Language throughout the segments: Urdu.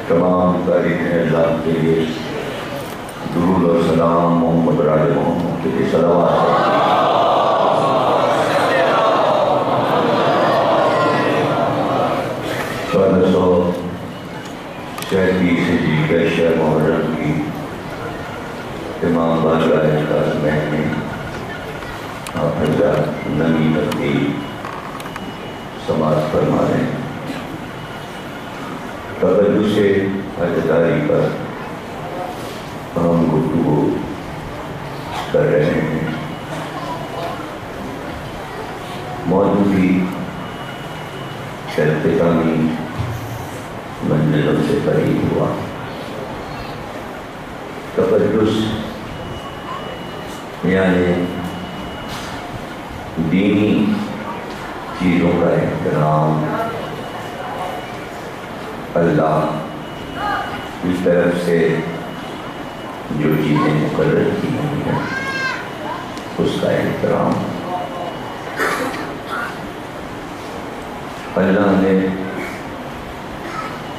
تمام تاریخ اللہ کے لیے درود و سلام محمد راج محمد کے لیے صلوات چودہ سو 37 ہجری کے شہر محرم کی امام بارگاہ خاص میں آپ حضرات نمی تقدیر سماعت فرما رہے ہیں۔ توجہ سے حجداری پر ہم گفتگو کر رہے ہیں۔ موضوع بھی اختتامی منزلوں سے قریب ہوا۔ تقدس یعنی دینی چیزوں کا احترام اللہ کی طرف سے جو چیزیں مقرر کی ہوئی ہیں اس کا احترام۔ اللہ نے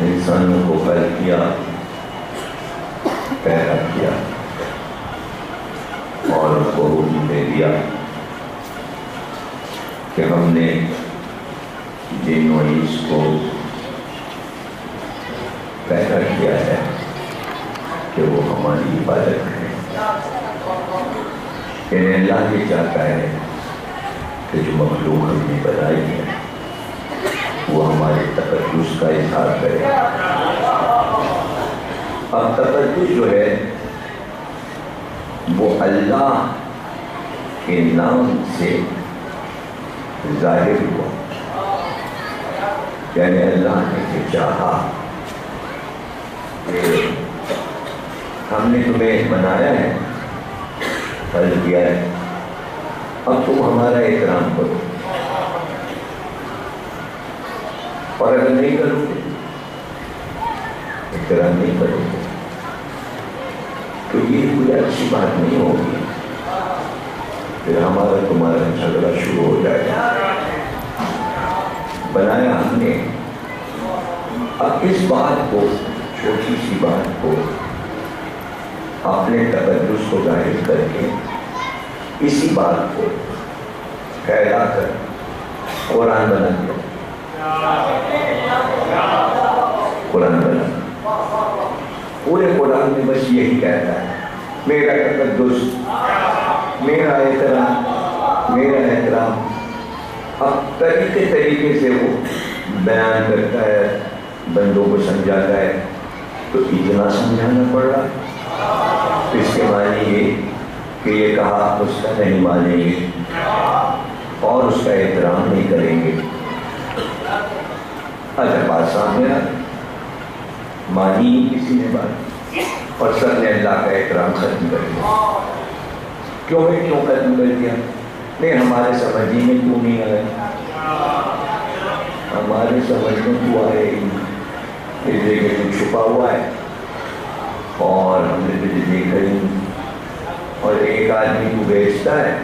انسانوں کو خلق کیا، پیدا کیا اور اس کو حکم دے دیا کہ ہم نے جن و انس کو پیدا کیا ہے کہ وہ ہماری عبادت کریں۔ یعنی اللہ یہ چاہتا ہے کہ جو مخلوق ہم نے بنائی ہے وہ ہمارے تقدس کا اظہار کرے۔ اب تقدس جو ہے وہ اللہ کے نام سے ظاہر ہوا، یعنی اللہ نے یہ چاہا کہ ہم نے تمہیں بنایا ہے، خلق کیا ہے، اب تم ہمارا احترام کرو، اور اگر نہیں کرو گے، احترام نہیں کرو گے تو یہ کوئی اچھی بات نہیں ہوگی، پھر ہمارا تمہارا جھگڑا شروع ہو جائے گا۔ بنایا ہم نے، اب اس بات کو، چھوٹی سی بات کو اپنے تقدس کو ظاہر کر کے اسی بات کو پھیلا کر قرآن بنا دیا۔ قرآن بنا، پورے قرآن میں بس یہی کہتا ہے میرا تقدس، میرا احترام، میرا احترام۔ اب طریقے سے وہ بیان کرتا ہے، بندوں کو سمجھاتا ہے، تو اتنا سمجھانا پڑ رہا ہے۔ اس کے معنی یہ کہ یہ کہا اس کا نہیں مانیں گے اور اس کا احترام نہیں کریں گے۔ اچھا بات سامنے آ مانی ہی کسی نے بات، اور سب نے اللہ کا احترام ختم کر دیا۔ کیوں ختم کر دیا؟ نہیں ہمارے سمجھی میں کیوں نہیں آئے، ہمارے سمجھ میں کیوں آئے ہی دیکھے تو چھپا ہوا ہے اور ہم نے تجھے دیکھا ہی، اور ایک آدمی کو بیچتا ہے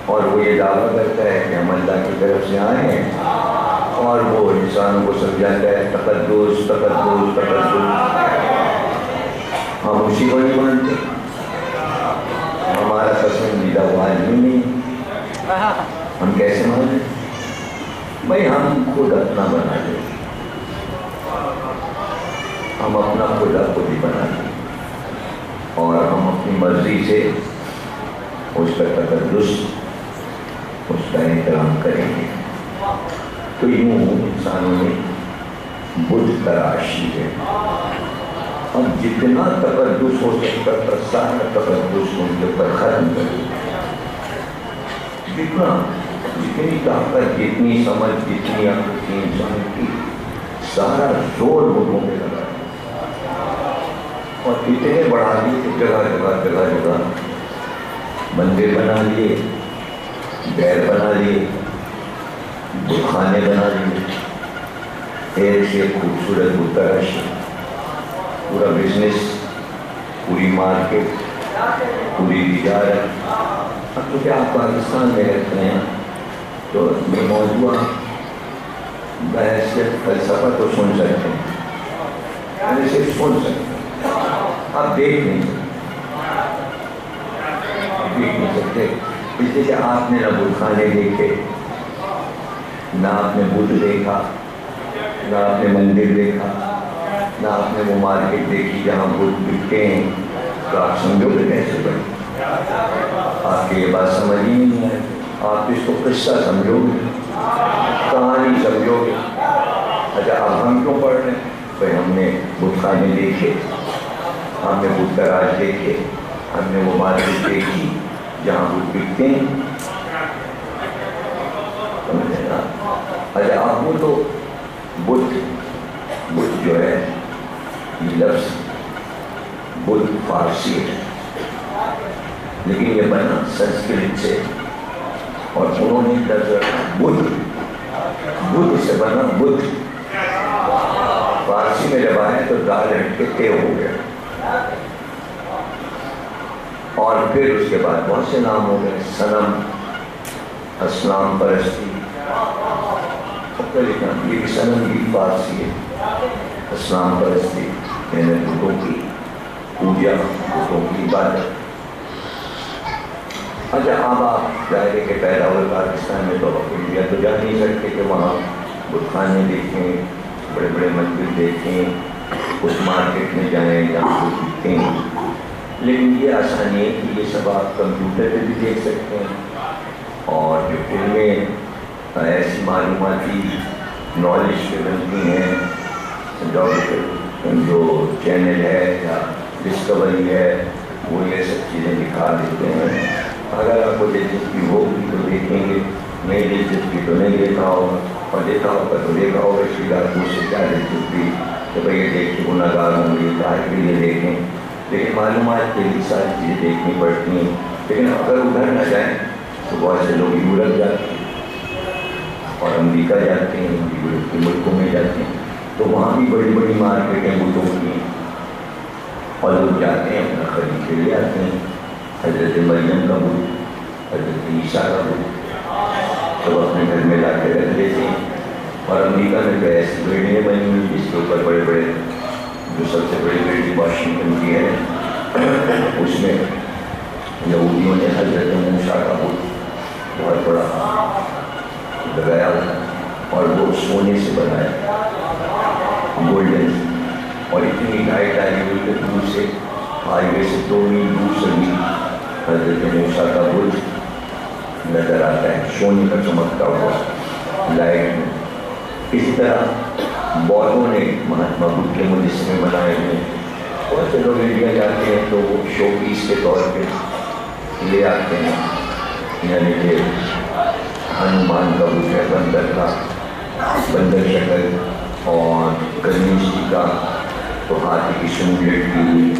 اور وہ یہ دعویٰ کرتا ہے کہ ہم اللہ کی طرف سے آئے ہیں، اور وہ انسانوں کو سمجھاتا ہے تقدس تقدس تقدس۔ ہم اسی کو نہیں مانتے، ہمارا پسندیدہ وہ آدمی نہیں، ہم کیسے مانیں؟ بھائی ہم خود اپنا بنا لیں، ہم اپنا خدا خود ہی بنا لیں اور ہم اپنی مرضی سے اس کا تقدس، اس کا احترام کریں گے۔ تو یوں انسانوں نے بت تراشی ہے، اور جتنا تقدس ہو سکتا تھا سارا تقدس ان کے پر ختم کر دیا۔ جتنی طاقت، جتنی سمجھ، جتنی عقل تھی انسان کی، سارا زور لوگوں پہ لگا اور اتنے بڑھا دیے کہ جگہ جگہ مندر بنا لیے، غیر بنا لیے، بتخانے بنا لیے، ایک سے خوبصورت بتراشی، پورا بزنس، پوری مارکیٹ، پوری تجارت۔ اب تو کیا آپ پاکستان میں رہتے ہیں تو یہ موضوع بحث فلسفہ تو سن سکتے ہیں، میں صرف سن سکتے، آپ دیکھ نہیں سکتے، اس لیے آپ نے نہ بت خانے دیکھے، نہ آپ نے بت دیکھا، نہ آپ نے مندر دیکھا، نہ آپ نے وہ مارکیٹ دیکھی جہاں بت بکتے ہیں، تو آپ سمجھو گے کیسے بنے؟ آپ کی یہ بات سمجھ ہی نہیں آئے، آپ اس کو قصہ سمجھو گے، کہانی سمجھو گے۔ اچھا اب ہم کیوں پڑھ رہے ہیں؟ بھائی ہم نے بت خانے دیکھے، ہم نے بت تراش دیکھے، ہم نے وہ مارکیٹ دیکھی جہاں بت بکتے ہیں، سمجھے نا؟ اچھا آپ وہ تو بت جو ہے یہ لفظ بت فارسی ہے، لیکن یہ بنا سنسکرت سے، اور انہوں نے لفظ رکھا بدھ سے بنا بدھ، فارسی میں جب آئے تو دال ہٹ کے تے ہو گیا، اور پھر اس کے بعد بہت سے نام ہو گئے، صنم، اسلام پرستی، یہ بھی صنم بھی فارسی ہے، اسلام پرستی یعنی بتوں کی پوجا، بتوں کی عبادت۔ اچھا اب آپ ظاہر کے پیدا ہوئے پاکستان میں تو انڈیا تو جا نہیں سکتے کہ وہاں بت خانے دیکھیں، بڑے بڑے مندر دیکھیں، اس مارکیٹ میں جائیں جہاں بت بکتے ہیں، لیکن یہ آسانی ہے کہ یہ سب آپ کمپیوٹر پہ بھی دیکھ سکتے ہیں، اور جو فلمیں ایسی معلوماتی نالج پہ بنتی ہیں، جو چینل ہے یا ڈسکوری ہے وہ یہ سب چیزیں دکھا دیتے ہیں، اگر آپ کو دلچسپی ہوگی تو دیکھیں گے، نہیں دلچسپی تو نہیں دیکھا ہوگا، اور دیکھا ہوگا تو دیکھا ہوگا، اس کی بات مجھ سے کیا دلچسپی کہ بھائی یہ دیکھ کے گناہ گار ہوں گے، کاش کے لیے دیکھیں، لیکن معلومات کے لیے ساری چیزیں دیکھنی پڑتی ہیں، لیکن اگر ادھر نہ جائیں تو بہت سے لوگ یورپ جاتے ہیں اور امریکہ جاتے ہیں، یورپ کے ملکوں میں جاتے ہیں، تو وہاں بھی بڑی بڑی مارکیٹیں بتوں کی ہیں، اور لوگ جاتے ہیں اپنا خرید کے لے آتے ہیں، حضرت مریم کا بت، حضرت عیسیٰ کا بت سب اپنے گھر میں لا کے رکھ لیتے ہیں، اور امریکہ میں تو ایسی بلڈنگیں بنی ہوئی جس کے اوپر بڑے بڑے، جو سب سے بڑی بلڈنگ واشنگٹن کی ہے اس میں یہودیوں نے حضرت موسیٰ کا بت بہت بڑا لگایا ہوا، اور وہ سونے سے بنایا، گولڈن، اور اتنی لائٹ آئی ہوئی کہ دور سے ہائی وے سے 2 میل دور سے بھی حضرت موسیٰ کا بت نظر آتا ہے، سونے کا چمکتا ہوا لائٹ میں۔ اسی طرح بودھوں نے مہاتما بدھ کے مجسمے بنائے ہوئے، بہت سے لوگ انڈیا جاتے ہیں تو وہ شو پیس کے طور پہ لے آتے ہیں، یعنی کہ ہنومان کا بت ہے بندر کا، بندر شکل، اور گنیش جی کا تو ہاتھی کی سونڈ لٹکی ہوئی،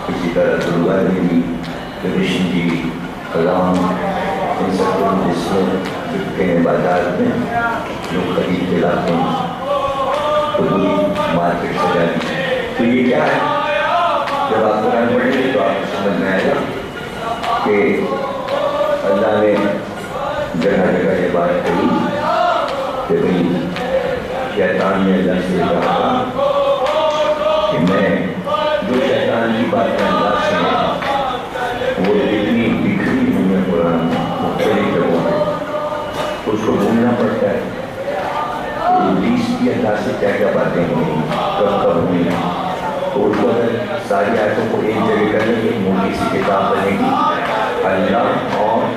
اسی طرح درگا دیوی، کرشن جی، رام، ان سب کو مجسمے بکتے ہیں بازار میں، لوگ خرید کے لاتے ہیں، تو پوری مارکیٹ سجا دی۔ تو یہ کیا ہے؟ جب آپ قرآن پڑھیں گے تو آپ کو سمجھ میں آئے گا کہ اللہ نے جگہ جگہ یہ بات کہی کہ بھئی شیطان نے اللہ سے کہا کہ میں جو شیطان کی باتیں اللہ سے ہیں وہ اتنی بکھری ہوئی ہے قرآن میں مختلف جگہوں میں، اس کو ڈھونڈنا پڑتا ہے ابلیس کی اللہ سے کیا کیا باتیں ہوئی، کب کب ہوئی، تو اس کو اگر ساری آیتوں کو ایک جگہ کرنے کی موٹی سی کتاب بنے گی، اللہ اور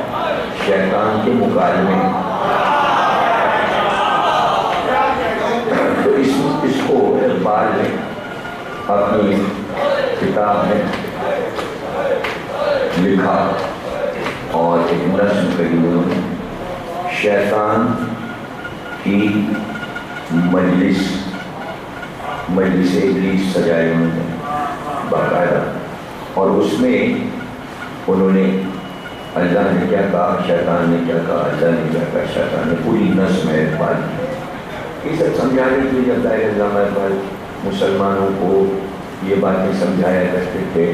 شیطان کے مکالمے، تو اس کو اقبال نے اپنی کتاب میں لکھا، اور ایک نظم کہی انہوں نے، شیطان کی مجلس ابلیس سجائے انہوں نے باقاعدہ، اور اس میں انہوں نے اللہ نے کیا کہا، شیطان نے کیا کہا، اللہ نے کیا کہا، شیطان نے، پوری نظم ہے اقبال کی۔ یہ سب سمجھانے کے لیے جب ظاہر علامہ اقبال مسلمانوں کو یہ باتیں سمجھایا کرتے تھے،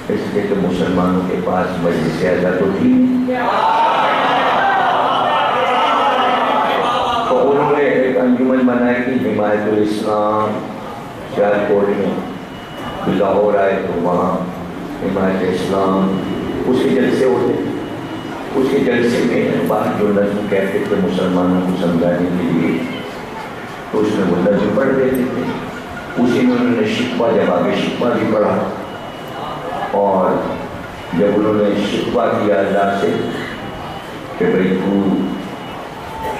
اس لیے کہ مسلمانوں کے پاس مجلس اعلیٰ تو تھی، تو انہوں نے ایک انجمن بنائی تھی حمایت الاسلام سیالکوٹ میں، لاہور آئے تو وہاں حمایت اسلام اس کے جلسے ہوتے، اس کے جلسے میں بعض جو نظم کہتے تھے مسلمانوں کو سمجھانے کے لیے، تو اس میں وہ نظم پڑھ دیتے تھے، اسی میں انہوں نے شکوہ جب آگے شکوہ بھی پڑھا، اور جب انہوں نے شکوہ کیا اللہ سے کہ بھئی تو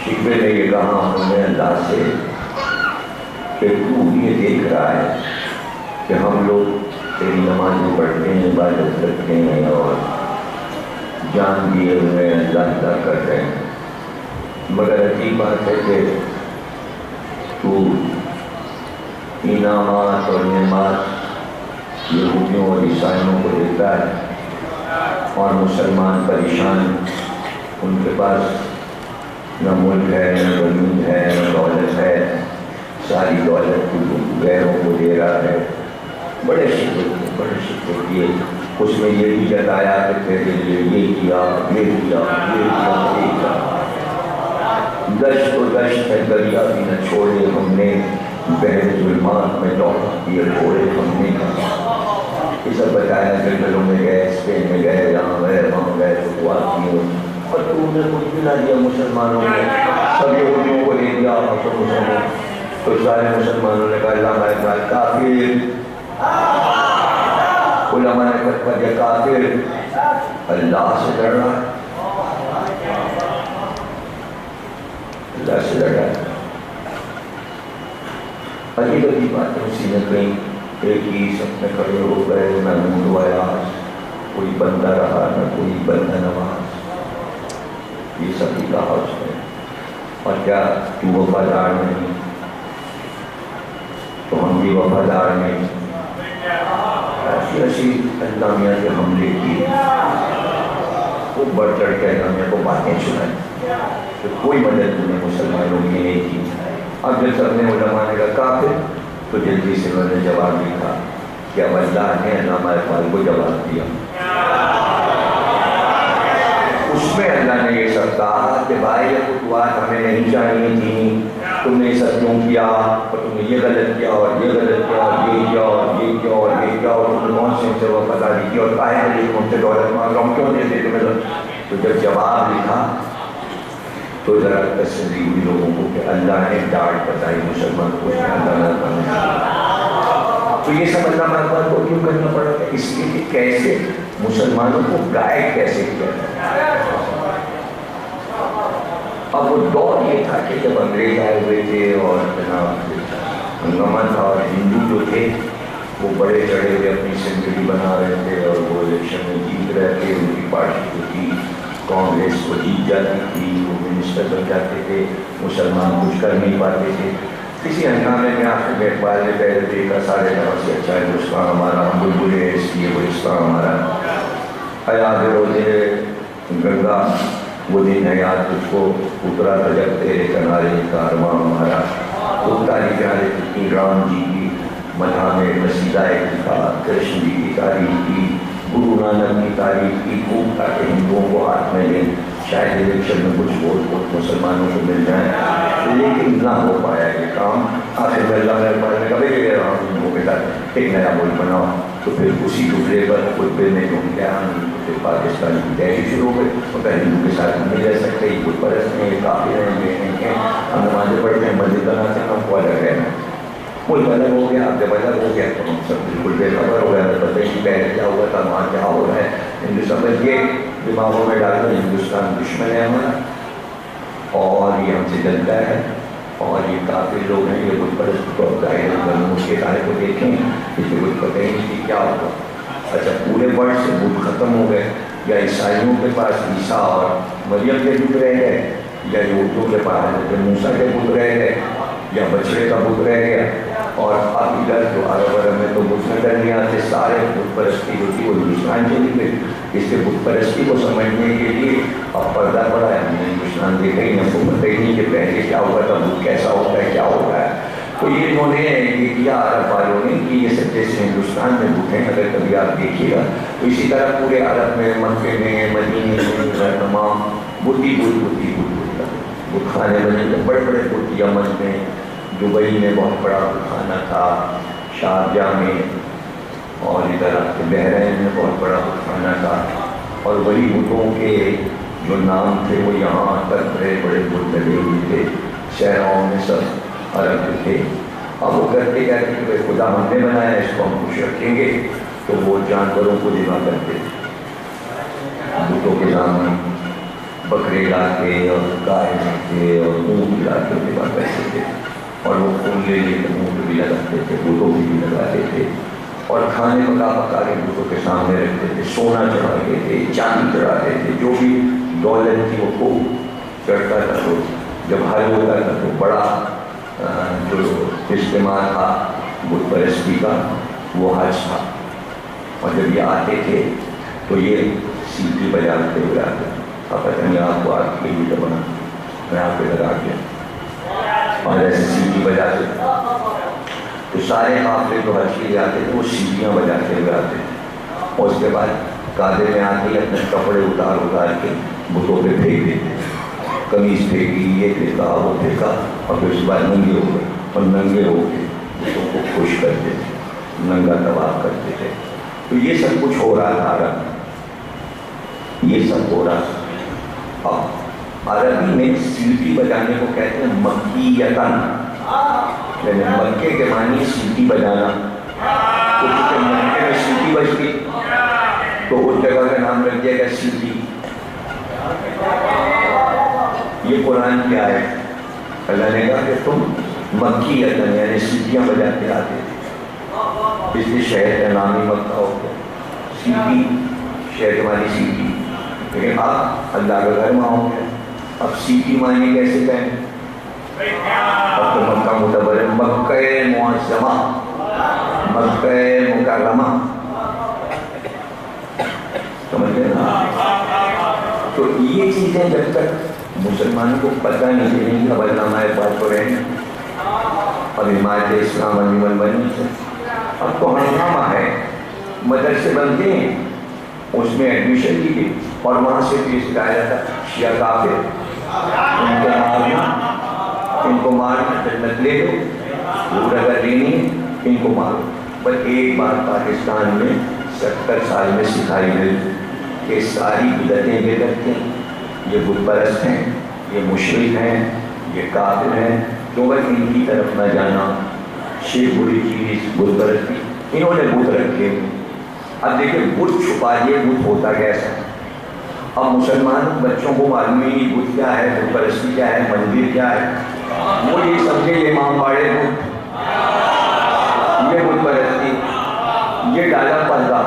شکوے میں یہ کہا ہم نے اللہ سے کہ تو یہ دیکھ رہا ہے کہ ہم لوگ تیری نمازیں پڑھتے ہیں، عبادت کرتے ہیں اور جان دیے ہوئے اللہ اللہ کر رہے ہیں، مگر عجیب بات ہے کہ تو انعامات اور نعمات یہودیوں اور عیسائیوں کو دیتا ہے اور مسلمان پریشان، ان کے پاس نہ ملک ہے، نہ زمین ہے، نہ دولت ہے، ساری دولت غیروں کو دے رہا ہے۔ بڑے شکر کیے، اس میں یہ بھی جتایا کہ تیرے لیے یہ کیا، یہ کیا، یہ کیا، یہ کیا۔ دشت و دشت ہے دریا بھی نہ چھوڑے ہم نے، بحر ظلمات میں لوٹ دیے چھوڑے ہم نے۔ یہ سب بتایا جنگلوں میں گئے، اسپین میں گئے، یہاں گئے، وہاں گئے، فتوحات کیے، اور تو نے کچھ بھی نہ دیا مسلمانوں کو، سب یہودیوں کو دے دیا، اور تو مسلمانوں تو سارے مسلمانوں نے کہا اللہ ہمارے ساتھ کافر، علماء نے کہا یہ کافر اللہ سے لڑ رہا ہے، اللہ سے لڑ رہا ہے۔ عجیب عجیب باتیں اسی نے کہیں، ایک ہی سب میں کھڑے ہو گئے، نہ نور و آیاز، کوئی بندہ رہا نہ کوئی بندہ نواز، یہ سب بھی کہا اس نے۔ اور کیا تو وفادار نہیں تو ہم بھی وفادار نہیں، ایسی اللہ میاں کے حملے کی وہ بڑھ چڑھ کے اللہ میاں کو باتیں سنائیں کہ کوئی مدد انہیں مسلمانوں کی نہیں کی۔ اب جب سب نے علماء نے کہا کافر، تو جلدی سے انہوں نے جواب لکھا کہ اب اللہ نے علامہ اقبال کو جواب دیا۔ اس میں اللہ نے یہ سب کہا کہ بھائی یہ فتوحات ہمیں نہیں چاہیے تھیں، تم نے یہ سب کیوں کیا، اور تم نے یہ غلط کیا اور یہ غلط کیا اور یہ کیا اور یہ کیا اور یہ کیا، اور تم نے کون سے وہ فسادی کی اور کاہے نے تم سے دولت مانگ رہا ہوں کیوں دیتے تمہیں۔ تو جب جواب لکھا تو ذرا تسلی ہوئی لوگوں کو کہ اللہ نے ڈانٹ بتائی مسلمان کو، اللہ نے۔ تو یہ سب اللہ اقبال کو کیوں کرنا پڑا تھا؟ اس لیے کہ کیسے مسلمانوں کو گائیڈ کیسے کیا جائے۔ اب وہ دور یہ تھا کہ جب انگریز آئے ہوئے تھے اور جناب ہنگامہ تھا، اور ہندو جو تھے وہ بڑے چڑھے ہوئے اپنی سینچری بنا رہے تھے اور وہ الیکشن میں جیت رہے تھے، ان کی پارٹی جو تھی کانگریس وہ جیت جاتی تھی، وہ منسٹر بن جاتے تھے، مسلمان کچھ کر نہیں پاتے تھے۔ کسی ہنگامے میں آخر میں اقبال نے پہلے دیکھا سارے طرف سے اچھا ہندوستان ہمارا، ہم بلبلے ہیں اس لیے ہندوستان ہمارا، یاد روزے گنگا وہ دن ہے یاد تجھ کو، اترا تھا جب تیرے کنارے کارواں ہمارا، اتاری پیارے کتنی رام جی کی مدح میں قصیدہ لکھا، کرشن جی کی تعریف کی، گرو نانک کی تعریف کی، خوب تاکہ ہندوؤں کو ہاتھ میں لیں، شاید الیکشن میں کچھ ووٹ مسلمانوں کو مل جائیں، لیکن نہ ہو پایا یہ کام۔ آخر میں اللہ نے کبھی کہ ہندوؤں کے ساتھ ایک نیا ملک بناؤ، تو پھر اسی ٹکڑے پر خطبے میں جو کیا پھر پاکستان کی تحریک شروع ہو گئی، مگر ہندو کے ساتھ نہیں رہ سکتے، یہ بت پرست ہیں، یہ کافر ہیں، یہ نہیں ہیں، ہم نمازیں پڑھتے ہیں، مسجد بناتے ہیں، ہم کو الگ رہنا۔ ملک الگ ہو گیا، اب جب الگ ہو گیا تو ہم سب بالکل بے خبر ہو گیا، پتہ نہیں پہلے کیا ہوا تھا، وہاں کیا ہو رہا ہے۔ ہندوستان میں یہ دماغوں میں ڈال کر ہندوستان دشمن ہے ہمارا، اور یہ ہم سے جلتا ہے، اور یہ کافی لوگ ہیں، یہ بت پرست کو ظاہر اس کے رائے کو دیکھیں، اس میں کچھ پتہ ہی نہیں کیا ہوگا۔ اچھا پورے ورلڈ سے بت ختم ہو گئے، یا عیسائیوں کے پاس عیسیٰ اور مریم کے بت رہ گئے، یا یہودیوں کے پاس حضرت موسیٰ کے بت رہ گئے، یا بچڑے کا بت رہ گیا، اور اب ادھر جو عرب میں تو بت نظر نہیں آتے، سارے بت پرستی جو تھی وہ ہندوستان چلی گئی۔ اس سے بت پرستی کو سمجھنے کے لیے اب پردہ پڑا ہے، ہم نے ہندوستان دیکھا ہی نہیں، پتہ ہی نہیں کہ پہلے کیا ہوا تھا، بت کیسا ہوتا ہے، کیا ہوتا ہے۔ تو یہ انہوں نے یہ کیا عرب والوں نے کہ یہ سب جیسے ہندوستان میں بت ہیں، اگر کبھی آپ دیکھیے گا تو اسی طرح پورے عرب میں، مکے میں، مدینے میں، تمام بت بت خانے بنے تھے، بڑے بڑے بت، یمن میں، دبئی میں بہت بڑا خانہ تھا، شارجہ میں، اور ادھر بحرین میں بہت بڑا خانہ تھا، اور وہی بتوں کے جو نام تھے وہ یہاں تک بڑے بڑے بت لگے ہوئے تھے، شہروں میں سب عرب تھے۔ اب وہ کرتے کہتے کہ خدا ہم نے بنایا، اس کو ہم خوش رکھیں گے، تو وہ جانوروں کو ذبح کرتے تھے بتوں کے سامنے، بکرے لاتے اور گائے لاتے اور اونٹ لاتے ذبح کرتے تھے، اور وہ خون لے لے کے اونٹ بھی لگاتے تھے، بتوں بھی لگاتے تھے، اور کھانے پکا پکا کے بتوں کے سامنے رکھتے تھے، سونا چڑھاتے تھے، چاندی چڑھاتے تھے، جو بھی دولت تھی وہ خوب چڑھتا تھا۔ تو جب حج ہوتا تھا تو بڑا جو اجتماع تھا بت پرستی کا وہ حج تھا، اور جب یہ آتے تھے تو یہ سیٹی بجاتے ہوئے آتے تھے۔ اب پتہ نہیں آپ کو آپ کے لیے بنا، میں آپ پہ لگا دیا، اور ایسے سیٹی بجاتے تھے تو سارے قافلے جو حج کے لیے آتے تھے وہ سیٹیاں بجاتے ہوئے آتے تھے، اور اس کے بعد کعبے میں آتے ہی اپنے کپڑے اتار کے بتوں پہ پھینک دیتے، قمیض پھینکی، یہ پھینکا وہ پھینکا، اور پھر اس کے بعد ننگے ہو گئے، اور ننگے ہو کے بتوں کو خوش کرتے تھے، ننگا طواف کرتے تھے۔ تو یہ سب کچھ ہو رہا تھا عرب میں، یہ سب ہو رہا تھا۔ اب عربی میں سیٹی بجانے کو کہتے ہیں مکیتن، یعنی مکے کے معنی سیٹی بجانا، تو چونکہ مکے میں سیٹی بجتی تو اس جگہ کا نام رکھ دیا گیا سیٹی۔ یہ قرآن کی آیت، اللہ نے کہا کہ تم مکیتن یعنی سیٹیاں بجاتے آتے تھے، اس لیے شہر کا نام ہی مکہ ہو گیا، سیٹی شہر والی سیٹی۔ لیکن اب اللہ کا گھر وہاں ہو گیا، اب سیٹی معنی کیسے کہیں؟ اب تو مکہ متبر، مکہ معظمہ، مکہ مکرمہ، سمجھ گئے نا؟ تو یہ چیزیں جب تک مسلمانوں کو پتہ نہیں چلیں گی، اب علامہ اقبال کو رہے ہیں، اب حمایت اسلام انجمن بنی سے اب تو ہنگامہ ہے، مدرسے بنتے ہیں، اس میں ایڈمیشن لیجیے، اور وہاں سے بھی سکھایا جاتا ہے شیعہ کافر، ان کو مارنا، ان کو مارنا، جنت لے لو، دور اگر لینی ہے ان کو مارو۔ پر ایک بات پاکستان میں 70 سال میں سکھائی گئی کہ ساری بدعتیں بدعت ہیں، یہ بت پرست ہیں، یہ مشرک ہیں، یہ کافر ہیں، تو بس ان کی طرف نہ جانا، شرک بری چیز بت پرستی، انہوں نے بت رکھے۔ اب دیکھیں بت چھپا لیے، بت ہوتا کیسا؟ اب مسلمان بچوں کو معلوم ہی نہیں بت کیا ہے، بت پرستی کیا ہے، مندر کیا ہے، وہ یہ سمجھے یہ امام باڑے بت، یہ بت پرستی، یہ ڈالا پردہ۔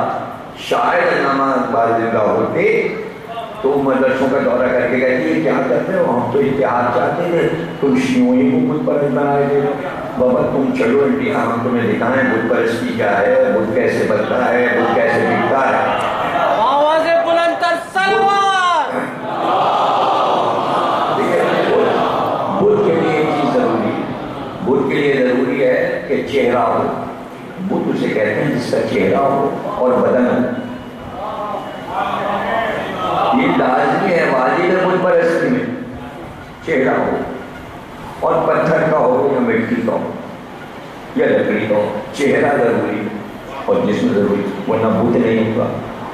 شاید علامہ اقبال زندہ ہوتے تو مدرسوں کا دورہ کر کے کہتے یہ کیا کرتے ہو، ہم تو اتحاد چاہتے تھے، تم شیعوں ہی کو بت پرست بنائے تھے، بابا تم چلو انڈیا، ہم تمہیں دکھائیں بت پرستی کیا ہے، بت کیسے بنتا ہے، بت کیسے بکتا ہے۔ آواز بلند تر سلوار۔ بت کے لیے ایک چیز ضروری ہے، بت کے لیے ضروری ہے کہ چہرہ ہو، بت اسے کہتے ہیں جس کا چہرہ ہو اور بدن ہو، یہ لازمی ہے، واجب ہے بت پرستی میں، چہرہ ہو اور پتھر کا ہو یا مٹی کا ہو یا لکڑی کا ہو، چہرہ ضروری ہے اور جسم ضروری، ورنہ بت نہیں ہوگا۔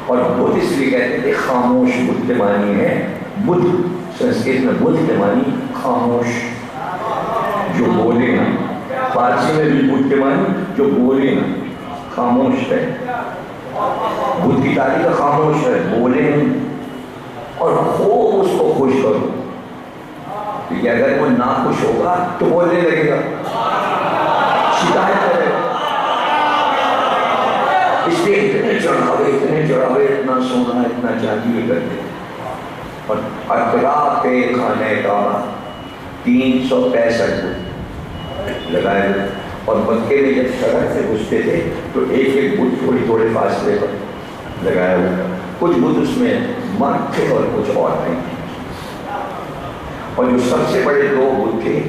اور بت اس لیے کہتے تھے خاموش، بت کے معنی ہے بت، سنسکرت میں بت کے معنی خاموش، جو بولے نا، فارسی میں بھی بت کے معنی جو بولے نا، خاموش ہے، بت کی تاریخ خاموش ہے، بولے نہیں، اور خوب اس کو خوش کرو، کیونکہ اگر وہ ناخوش ہوگا تو بولنے لگے گا، شکایت کرے گا، اس لیے اتنے چڑھاوے، اتنا سونا، اتنا چاندی کرتے ہیں۔ اور اطراف پہ خانہ کعبہ 365 بت لگائے ہوئے، اور مکے میں جب سڑک سے گھستے تھے تو ایک ایک بت تھوڑی تھوڑے فاصلے پر لگایا ہوا، کچھ بت اس میں مرد تھے اور کچھ اور نہیں تھے، اور جو سب سے بڑے 2 بت تھے،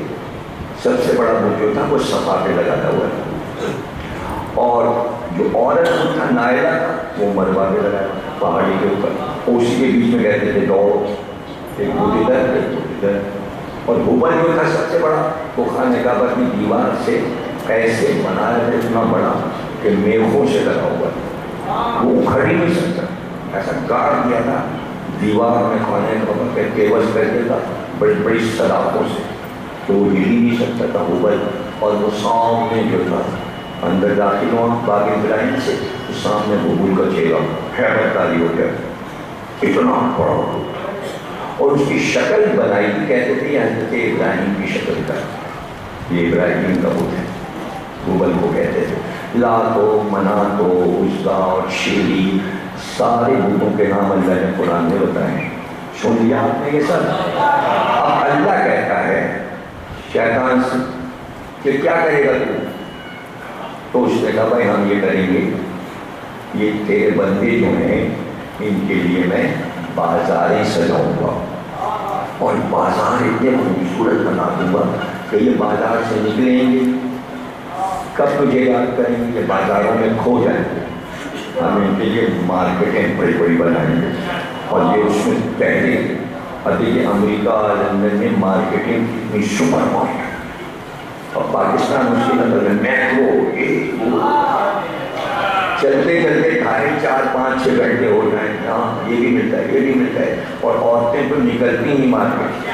سب سے بڑا بت جو تھا وہ صفا پہ لگایا ہوا تھا، اور جو عورت بت تھا نائلہ تھا وہ مروا پہ لگایا پہاڑی کے اوپر، اسی کے بیچ میں کہتے تھے دوڑو، ایک بت ادھر ایک بت ادھر، اور ہبل جو تھا سب سے بڑا، وہ خانہ کعبہ کی دیوار سے ایسے بنایا تھا اتنا بڑا کہ میخوں سے لگا ہوا ہے، وہ کھڑ ہی نہیں سکتا، ایسا گاڑ دیا تھا دیوار میں کھانے کا کیبس کر دیتا بڑی بڑی سلاخوں سے، تو وہ ہل ہی نہیں سکتا تھا ہبل، اور وہ سامنے جو تھا اندر داخل ہوا باغ ابراہیم سے، تو سامنے ہبل کا چہرہ حیرت تاری ہو گیا، اتنا بڑا ہو، اور اس کی شکل بنائی تھی، کہتے تھے یہ حضرت ابراہیم کی شکل کا، یہ ابراہیم کا بت ہے، ہبل کو کہتے تھے۔ لاتو، مناتو، عزا اور شیری، سارے بتوں کے نام اللہ نے قرآن میں بتائے ہیں، سن لیا آپ نے یہ سب؟ اب اللہ کہتا ہے شیطان سے کہ کیا کرے گا تو اس نے کہا بھائی ہم یہ کریں گے، یہ تیرے بندے جو ہیں ان کے لیے میں بازاریں سجاؤں گا، اور بازار اتنے خوبصورت بنا دوں گا کہ یہ بازار سے نکلیں گے، کب تجھے یاد کریں گے، یہ بازاروں میں کھو جائیں گے، ہم ان کے لیے مارکیٹیں بڑی بڑی بنائیں گے، اور یہ اس میں پہلے ابھی یہ امریکہ لندن میں مارکیٹنگ کتنی سپر مارکیٹ، اور پاکستان اس کی نظر میں میٹرو چلتے چلتے 2.5 4 5 6 گھنٹے ہو جائیں، ہاں یہ بھی ملتا ہے یہ بھی ملتا ہے، اور عورتیں تو نکلتی نہیں مارکیٹ،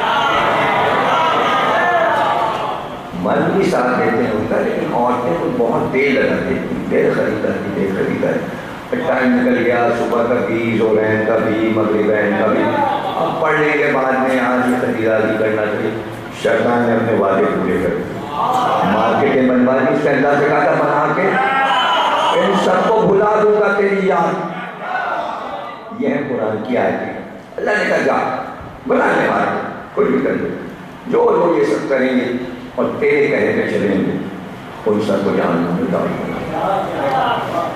مرد بھی ساتھ دیتے ہیں ان کا، لیکن عورتیں تو بہت دیر لگا دیتی، دیر خریداری، ٹائم نکل گیا، صبح کا بھی، زورین کا بھی، مغربین کا بھی، اب پڑھنے کے بعد میں آج یہ خریداری کرنا چاہیے، شیطان نے اپنے وعدے پورے کر دیے، مارکیٹیں بنوا دی، اس نے اللہ سے کہا تھا بنا کے ان سب کو بھلا دوں گا تیری یاد، یہ ہے قرآن کی آیت، اللہ نے کہا جا بنا لے مارکیٹ، کوئی بھی کر لے، جو لوگ یہ سب کریں گے اور تیرے کہے پہ چلیں گے ان سب کو جہنم میں ڈال دوں گا،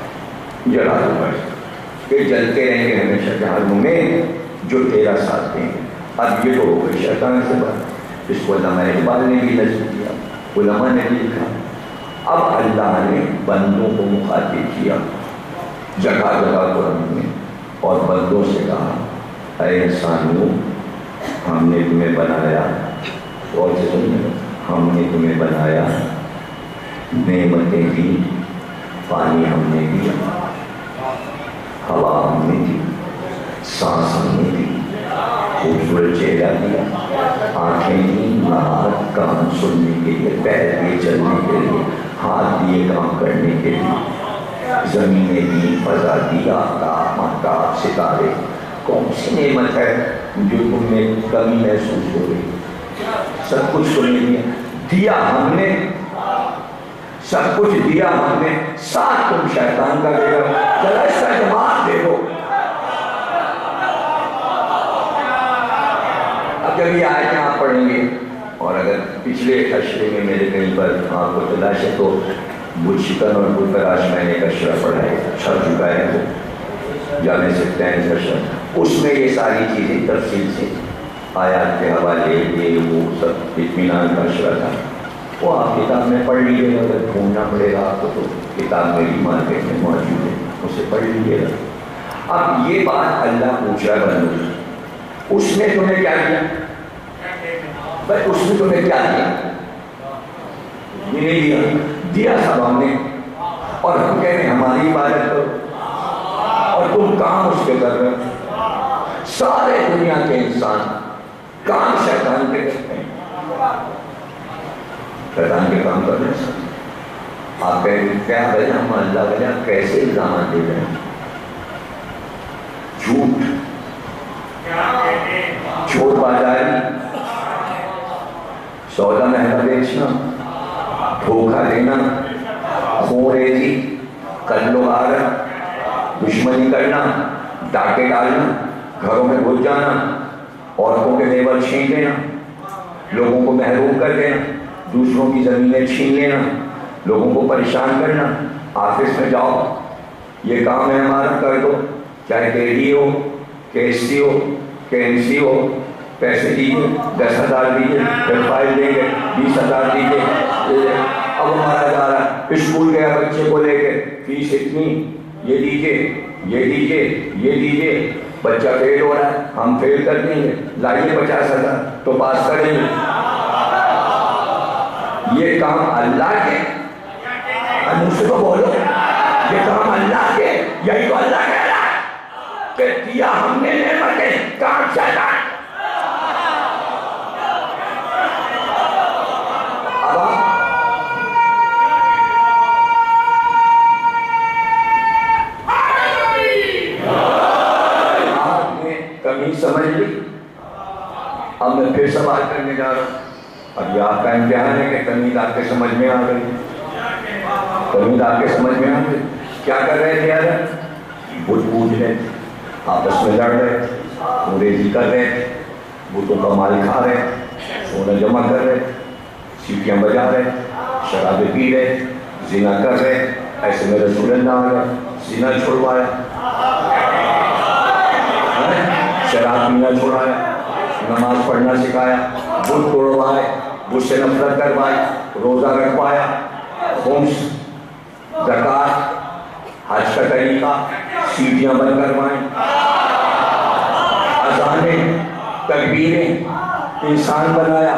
جلا دوں گا، کہ جلتے رہیں گے ہمیشہ جہنم میں جو تیرا ساتھ دیں گے۔ اب یہ تو ہو گئی شیطان سے بات، اس کو علامہ اقبال نے بھی نظم کیا، علماء نے بھی لکھا۔ اب اللہ نے بندوں کو مخاطب کیا جگہ جگہ قرآن میں، اور بندوں سے کہا اے انسانوں ہم نے تمہیں بنایا، اور سے سنیں، ہم نے تمہیں بنایا، نعمتیں دی، پانی ہم نے دیا، ہوا ہم نے دی، سانس ہم نے دی، خوبصورت چہرہ دیا، آنکھیں دی، ناک کان سننے کے لیے، پیر دیے چلنے کے لیے، ہاتھ دیے کام کرنے کے لیے، زمینیں دی، فضا دی، آفتاب، ماہتاب، ستارے، کون سی نعمت ہے جو تم میں کمی محسوس ہو رہی؟ سب کچھ تمہیں دیا ہم نے، سب کچھ دیا ہم نے، ساتھ تم شیطان کا دے گا، ذرا اس کا جواب دے دو۔ اب جب یہ آیتیں آپ پڑھیں گے، اور اگر پچھلے اشرے میں میرے کہیں پر آپ کو تلاش ہے تو بدھ شکن اور بدھ پراش میں نے ایک اشرہ پڑھا ہے، چھڑ چکا ہے وہ جامع سکتین اشرہ، اس میں یہ ساری چیزیں تفصیل سے آیات کے حوالے یہ وہ سب اطمینان کا اشرہ تھا، وہ آپ کتاب میں پڑھ لیجیے گا، اگر ڈھونڈنا پڑے گا آپ کو تو کتاب میری مارکیٹ میں موجود ہے، اسے پڑھ لیجیے گا۔ اب یہ بات اللہ پوچھ رہا ہے بندوں، اس نے تمہیں کیا کیا؟ بھائی اس نے تمہیں کیا دیا؟ یہ نہیں دیا، دیا سب ہم نے، اور ہم کہہ رہے ہیں ہماری عبادت کرو، اور تم کام اس کے کر رہے ہو، سارے دنیا کے انسان کام شیطان کے کرتے ہیں، شیطان کے کام کر رہے ہیں۔ آپ کہیں گے کیا وجہ ہم اللہ وجہ کیسے الزامات دے رہے ہیں؟ جھوٹ، چور بازاری، سودا مہنگا بیچنا، دھوکہ دینا، خوریزی، قتل و غارت، دشمنی کرنا، ڈاکے ڈالنا، گھروں میں گھس جانا، عورتوں کے زیور چھین لینا، لوگوں کو محروم کر دینا، دوسروں کی زمینیں چھین لینا، لوگوں کو پریشان کرنا، آفس میں جاؤ یہ کام ہے ہمارا کر دو، چاہے کے ڈی ہو، کے ایس سی ہو، کے این سی ہو، پیسے دیجیے، 10,000 دیجیے، پھر فائل دیں گے 20,000 دیجیے، اب ہمارا جا رہا ہے اسکول گیا بچے کو لے کے، فیس اتنی، یہ دیجیے یہ دیجیے یہ دیجیے، بچہ فیل ہو رہا ہے، ہم فیل کر دیں گے، لائیے 50,000 تو پاس کریں گے۔ یہ کام اللہ کے، منہ سے تو بولو، یہی تو اللہ کہہ رہا ہے کہ دیا ہم نے نعمتیں، کام شیطان. اب آپ نے کمی سمجھ لی. اب میں پھر سوال کرنے جا رہا ہوں. اب یہ آپ کا امتحان ہے کہ تمیز آپ کے سمجھ میں آ گئی. تمیز آپ کے سمجھ میں آ گئی. کیا کر رہے تھے یار؟ بت پوج رہے تھے، آپس میں لڑ رہے تھے، انگریزی کر رہے تھے، بتوں کا مال کھا رہے تھے، سونا جمع کر رہے تھے، سیٹیاں بجا رہے تھے، شرابیں پی رہے تھے، زنا کر رہے تھے. ایسے میں رسول اللہ آ گیا، زنا چھڑوایا، شراب پینا چھڑایا، نماز پڑھنا سکھایا، بت توڑوائے، بت سے نفرت کروائی، روزہ رکھوایا، خمس، زکات، حج کا طریقہ، سیٹیاں بند کروائیں، اذانیں، تکبیریں. انسان بنایا،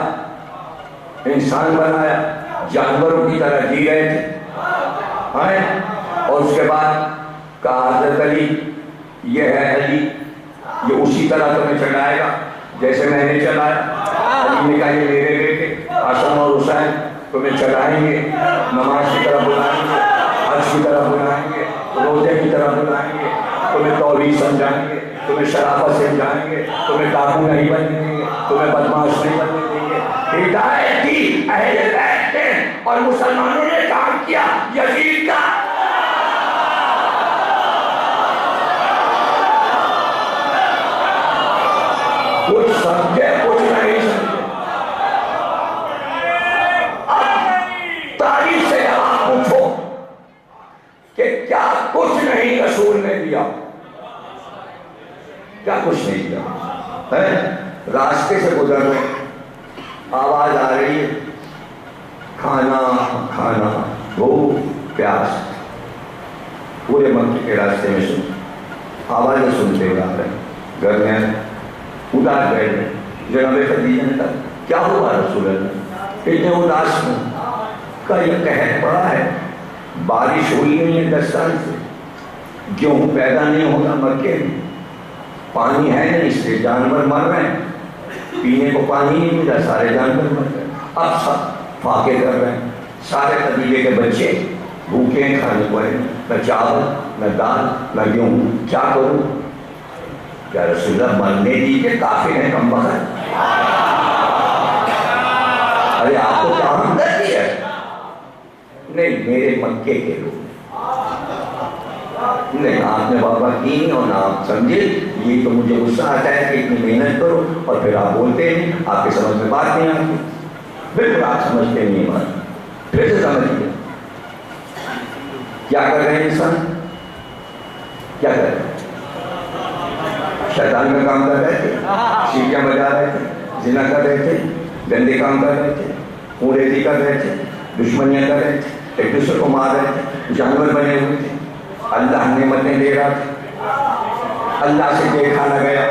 انسان بنایا، جانوروں کی طرح جی رہے تھے. اور اس کے بعد کہا حضرت علی یہ ہے علی، یہ اسی طرح تمہیں چڑھائے گا جیسے میں نے چلایا. علی نے کہا یہ میرے بیٹے حسن اور حسین تمہیں چڑھائیں گے، نماز کی طرح بلائیں گے، حج کی طرح بلائیں گے، روزے کی طرح بلائیں گے، تمہیں توحید سمجھائیں گے، تمہیں شرافت سمجھائیں گے، تمہیں ڈاکو نہیں بننے دیں گے، تمہیں بدماش نہیں بننے دیں گے. ہدایت دی اہل بیت نے اور مسلمانوں نے کام کیا یزید کا. کچھ سمجھے کچھ نہیں سمجھے. اب تاریخ سے آپ پوچھو کہ کیا کچھ نہیں رسول نے دیا؟ کیا کچھ نہیں دیا؟ راستے سے گزر رہے، آواز آ رہی ہے کھانا کھانا، بھوک پیاس. پورے مکے کے راستے میں سن آوازیں سنتے جا رہے، گھر میں اداس بیٹھ گئے. جناب خدیجہ نے کہا کیا ہوا رسول اللہ اتنے اداس ہوں؟ کا یہ قحط پڑا ہے، بارش ہوئی نہیں ہے 10 سال سے، گیہوں پیدا نہیں ہوگا مکے میں، پانی ہے نہیں اس لیے جانور مر رہے ہیں، پینے کو پانی نہیں ملا سارے جانور مر گئے. اب سب فاقے کر رہے ہیں، سارے قبیلے کے بچے بھوکے ہیں، کھانے کو ہے نہ چاول نہ دال نہ گیہوں. کیا کروں؟ کیا رسول اللہ مرنے دیجیے، کافر ہیں کم وقت. ارے آپ کو کیا ہمدردی ہے؟ نہیں میرے مکے کے لوگ نہیں، آپ نے بابا کی نہیں اور نہ آپ سمجھے. یہ تو مجھے غصہ آتا ہے کہ اتنی محنت کرو اور پھر آپ بولتے ہیں آپ کے سمجھ میں بات نہیں آتی. بالکل آپ سمجھتے نہیں بات، پھر سے سمجھیے کیا کر رہے ہیں انسان، کیا کر رہے ہیں. شیطان کا کام کر رہے تھے، سیٹیاں بجا رہے تھے، زنا کر رہے تھے، گندے کام کر رہے تھے، خونریزی کر رہے تھے، دشمنیاں کر رہے تھے، ایک دوسرے کو مار رہے تھے، جانور بنے ہوئے تھے. اللہ نعمتیں دے رہا تھا، اللہ سے دیکھا نہ گیا.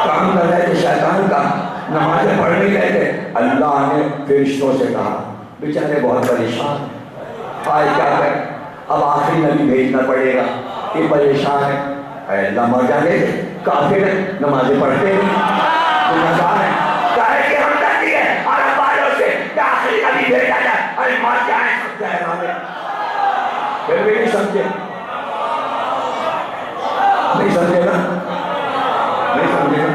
کام کر رہے تھے شیطان کا، نمازیں پڑھ نہیں رہے تھے. اللہ نے فرشتوں سے کہا بیچارے بہت پریشان آئے کیا کریں، اب آخری نبی بھیجنا پڑے گا، یہ پریشان ہے. اے اللہ مر جانے دے، کافر ہیں، نمازیں پڑھتے نہیں، گنہگار ہیں. کہے کہ ہمدردی ہے عرب والوں سے کہ آخری نبی بھیجا جائے. ارے مر جائیں سب جہنم. پھر بھی نہیں سمجھے، نہیں سمجھے نا، نہیں سمجھے نا.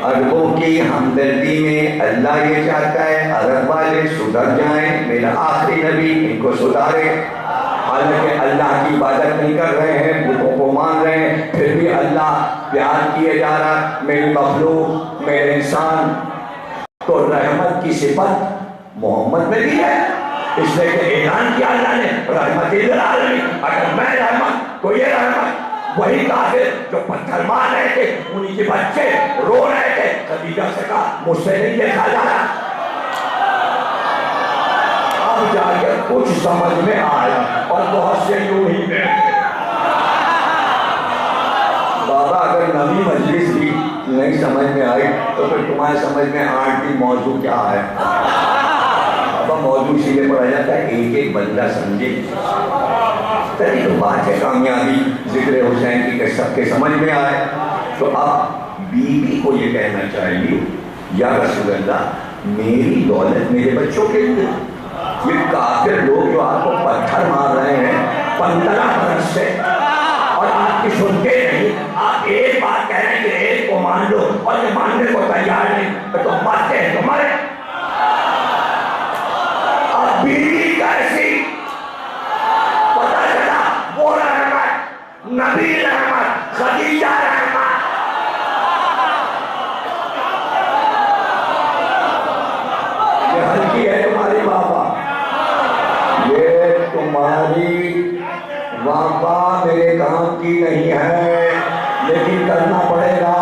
عربوں کی ہمدردی میں اللہ یہ چاہتا ہے عرب والے سدھر جائیں، میرا آخری نبی ان کو سدھارے. حالانکہ اللہ کی عبادت نہیں کر رہے ہیں، بتوں کو مان رہے ہیں، پھر بھی اللہ پیار کیے جا رہا. میری مخلوق، میرے انسان. تو رحمت کی صفت محمد میں بھی ہے، اس لیے کہ اعلان کیا اللہ نے رحمت للعالمین. اگر میں رحمت تو یہ رحمت. وہی کافر جو پتھر مار رہے تھے، انہی کے بچے رو رہے تھے، خدیجہ سے کہا مجھ سے نہیں دیکھا جا رہا. اب جا کے کچھ سمجھ میں آیا اور بہت سے یوں ہی بیٹھے. بابا اگر نبی مجلس بھی نہیں سمجھ میں آئی تو پھر تمہارے سمجھ میں آج بھی موضوع کیا ہے. بابا موضوع اسی لیے پڑھا جاتا ہے ایک ایک بندہ سمجھے. تری تو بات ہے کامیابی ذکر حسین کی کہ سب کے سمجھ میں آئے. تو اب بیوی کو یہ کہنا چاہیے یا رسول اللہ میری دولت میرے بچوں کے لیے. یہ کافر لوگ جو آپ کو پتھر مار رہے ہیں 15 برس سے اور آپ کی سنتے نہیں, آپ ایک بات کہہ رہے ہیں کہ ایک کو مان لو اور یہ ماننے کو تیار نہیں تو مانتے ہیں تمہارے. اب بیوی کیسی پتہ چلا وہ رحمت نبی رحمت خدیجہ رحمت. یہ ہلکی ہے تمہاری بابا, یہ تمہاری واپا میرے کام کی نہیں ہے, لیکن کرنا پڑے گا.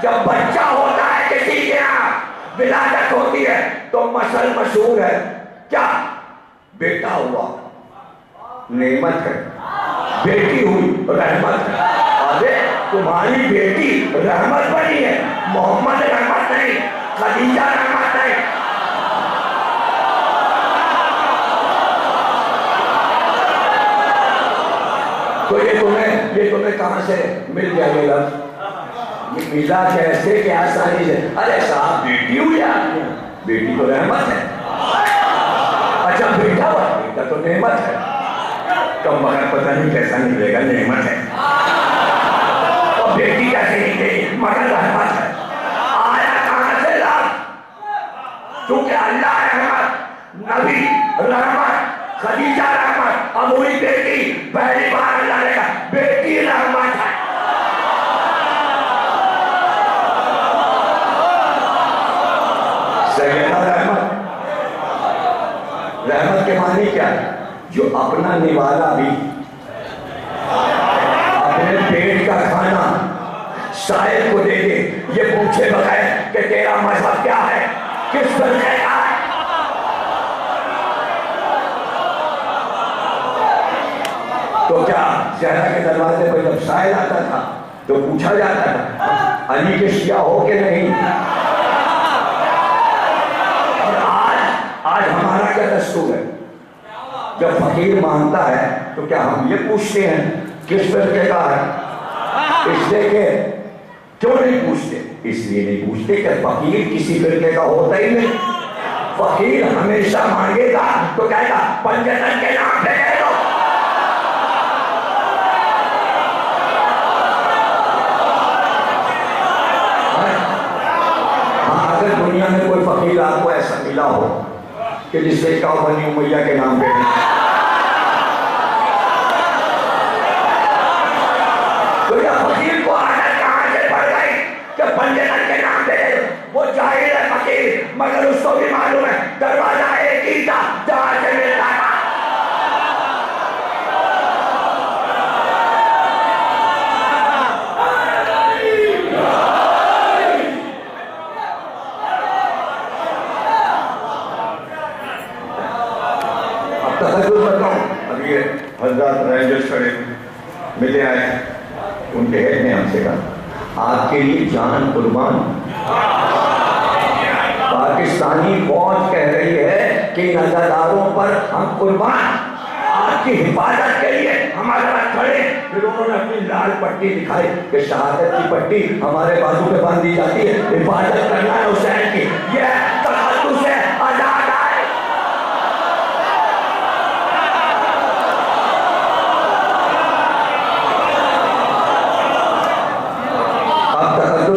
جب بچہ ہوتا ہے کسی کے یہاں ولادت ہوتی ہے تو مسل مشہور ہے کیا بیٹا ہوا نعمت ہے, بیٹی ہوئی رحمت ہے. ارے تمہاری بیٹی رحمت بنی ہے, محمد رحمت نہیں, خدیجہ رحمت نہیں. تو یہ تمہیں کہاں سے مل گیا یہ لفظ؟ یہ ملا کیسے کہ آسانی سے؟ ارے صاحب بیٹی ہوئی آپ نے, بیٹی تو رحمت ہے. اچھا بیٹا ہوا, بیٹا تو نعمت ہے. کم مگر پتہ نہیں کیسا نکلے گا, نعمت ہے. اور بیٹی کیسے نکلے مگر رحمت ہے. آیا کہاں سے لفظ؟ چونکہ اللہ رحمت, نبی رحمت, خدیجہ رحمت, اب وہی بیٹی پہلی بار اللہ نے کہا بیٹی رحمت ہے. سیدہ رحمت, رحمت کے معنی کیا ہے؟ جو اپنا نوالا بھی اپنے پیٹ کا کھانا سائل کو دے دے, یہ پوچھے بغیر کہ تیرا مذہب کیا ہے, کس فرقے کا ہے. تو کیا زہرا کے دروازے پہ جب سائل آتا تھا تو پوچھا جاتا تھا علی کے شیعہ ہو کہ نہیں؟ اور آج ہمارا کیا دستور ہے؟ جب فقیر مانگتا ہے تو کیا ہم یہ پوچھتے ہیں کس فرقے کا ہے؟ اس لیے کہ کیوں نہیں پوچھتے؟ اس لیے نہیں پوچھتے کہ فقیر کسی فرقے کا ہوتا ہی نہیں. فقیر ہمیشہ مانگے گا تو کہے گا پنجتن کے نام پہ کہہ دو. اگر دنیا میں کوئی فقیر آپ کو ایسا ملا ہو کہ جس سے کہو بنی امیہ کے نام پہ تو یہ فقیر کو عادت کہاں سے پڑ گئی کہ پنجتن کے نام پہ وہ جاہل ہے فقیر, مگر اس کو بھی معلوم ہے دروازہ ایک ہی تھا جہاں سے ملتا تھا. ابھی حضرات رینجرز کھڑے ملے آئے, ان کے ہیڈ نے ہم سے کہا آپ کے لیے جان قربان. پاکستانی فوج کہہ رہی ہے کہ ان عزاداروں پر ہم قربان, آپ کی حفاظت کے لیے ہمارے پاس کھڑے. پھر انہوں نے اپنی لال پٹی دکھائی کہ شہادت کی پٹی ہمارے بازو پہ باندھی جاتی ہے, حفاظت کرنا ہے حسین کی. یہ تقدس ہے, آزاد آئے.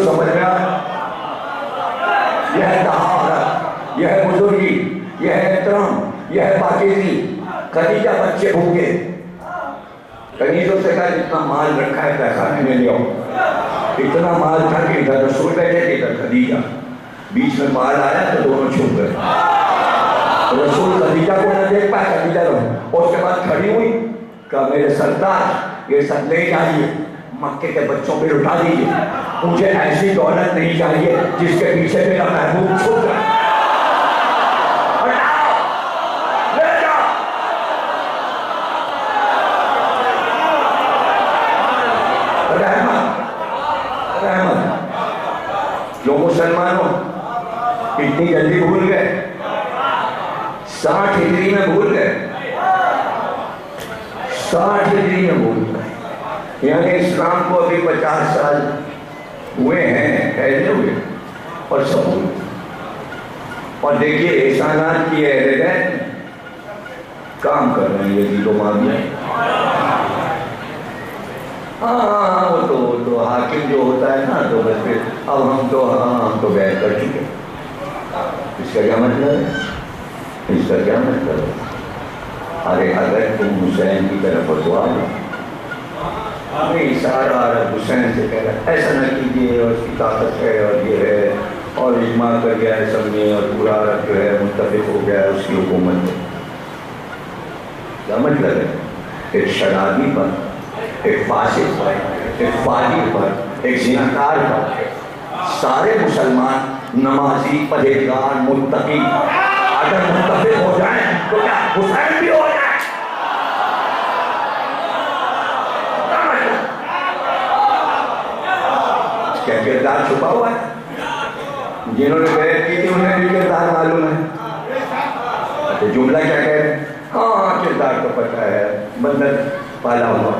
سمجھ میں آئے, یہ ہے طہارت, یہ ہے بزرگی, یہ ہے احترام, یہ ہے پاکیزی. خدیجہ بچے بھوکے, کنیزوں سے کہا جتنا مال رکھا ہے تہخانے میں لے آؤ. اتنا مال تھا کہ ادھر رسول بیٹھے تھے ادھر خدیجہ, بیچ میں مال آیا تو دونوں چھپ گئے. رسول خدیجہ کو نہ دیکھ پائے, خدیجہ رہو. اس کے بعد کھڑی ہوئی, کہا میرے سردار یہ سب لے جائیے, مکے کے بچوں پہ لٹا دیجیے, مجھے ایسی دولت نہیں چاہیے جس کے پیچھے میرا محبوب چھپ جائے. لے جاؤ. رحمت جو مسلمانوں اتنی جلدی بھول گئے, 60 ہجری میں بھول گئے, 60 ہجری میں بولتا ہے، یعنی اسلام کو ابھی 50 سال ہوئے ہیں، پھیلے ہوئے اور سب ہوئے. اور دیکھیے احسانات کی اہل ہے کام کر رہے ہیں یزید و معاویہ. ہاں وہ تو حاکم جو ہوتا ہے نا تو بس پھر اب ہم تو بیعت کر چکے. اس کا کیا مطلب ہے؟ اس کا کیا مطلب ہے؟ ارے اگر تم حسین کی طرف اتوا لو، ہمیں اشارہ عرب حسین سے کہہ رہا ایسا نہ کیجیے اور اس کی طاقت ہے اور یہ ہے اور اجماع کر گیا ہے سب نے اور پورا عرب جو ہے متفق ہو گیا ہے اس کی حکومت میں. کیا مطلب ہے؟ ایک شرابی پر، ایک فاسق پر، ایک فاجر پر، ایک زناکار پر سارے مسلمان نمازی، پرہیزگار، متقی اگر متفق ہو جائیں تو کیا حسین بھی ہو جائے؟ کیا کردار چھپا ہوا ہے؟ جنہوں نے بیعت کی تھی انہیں بھی کردار معلوم ہے. جملہ کیا کہہ رہے ہیں؟ ہاں کردار تو پتہ ہے، بندر پالا ہوا.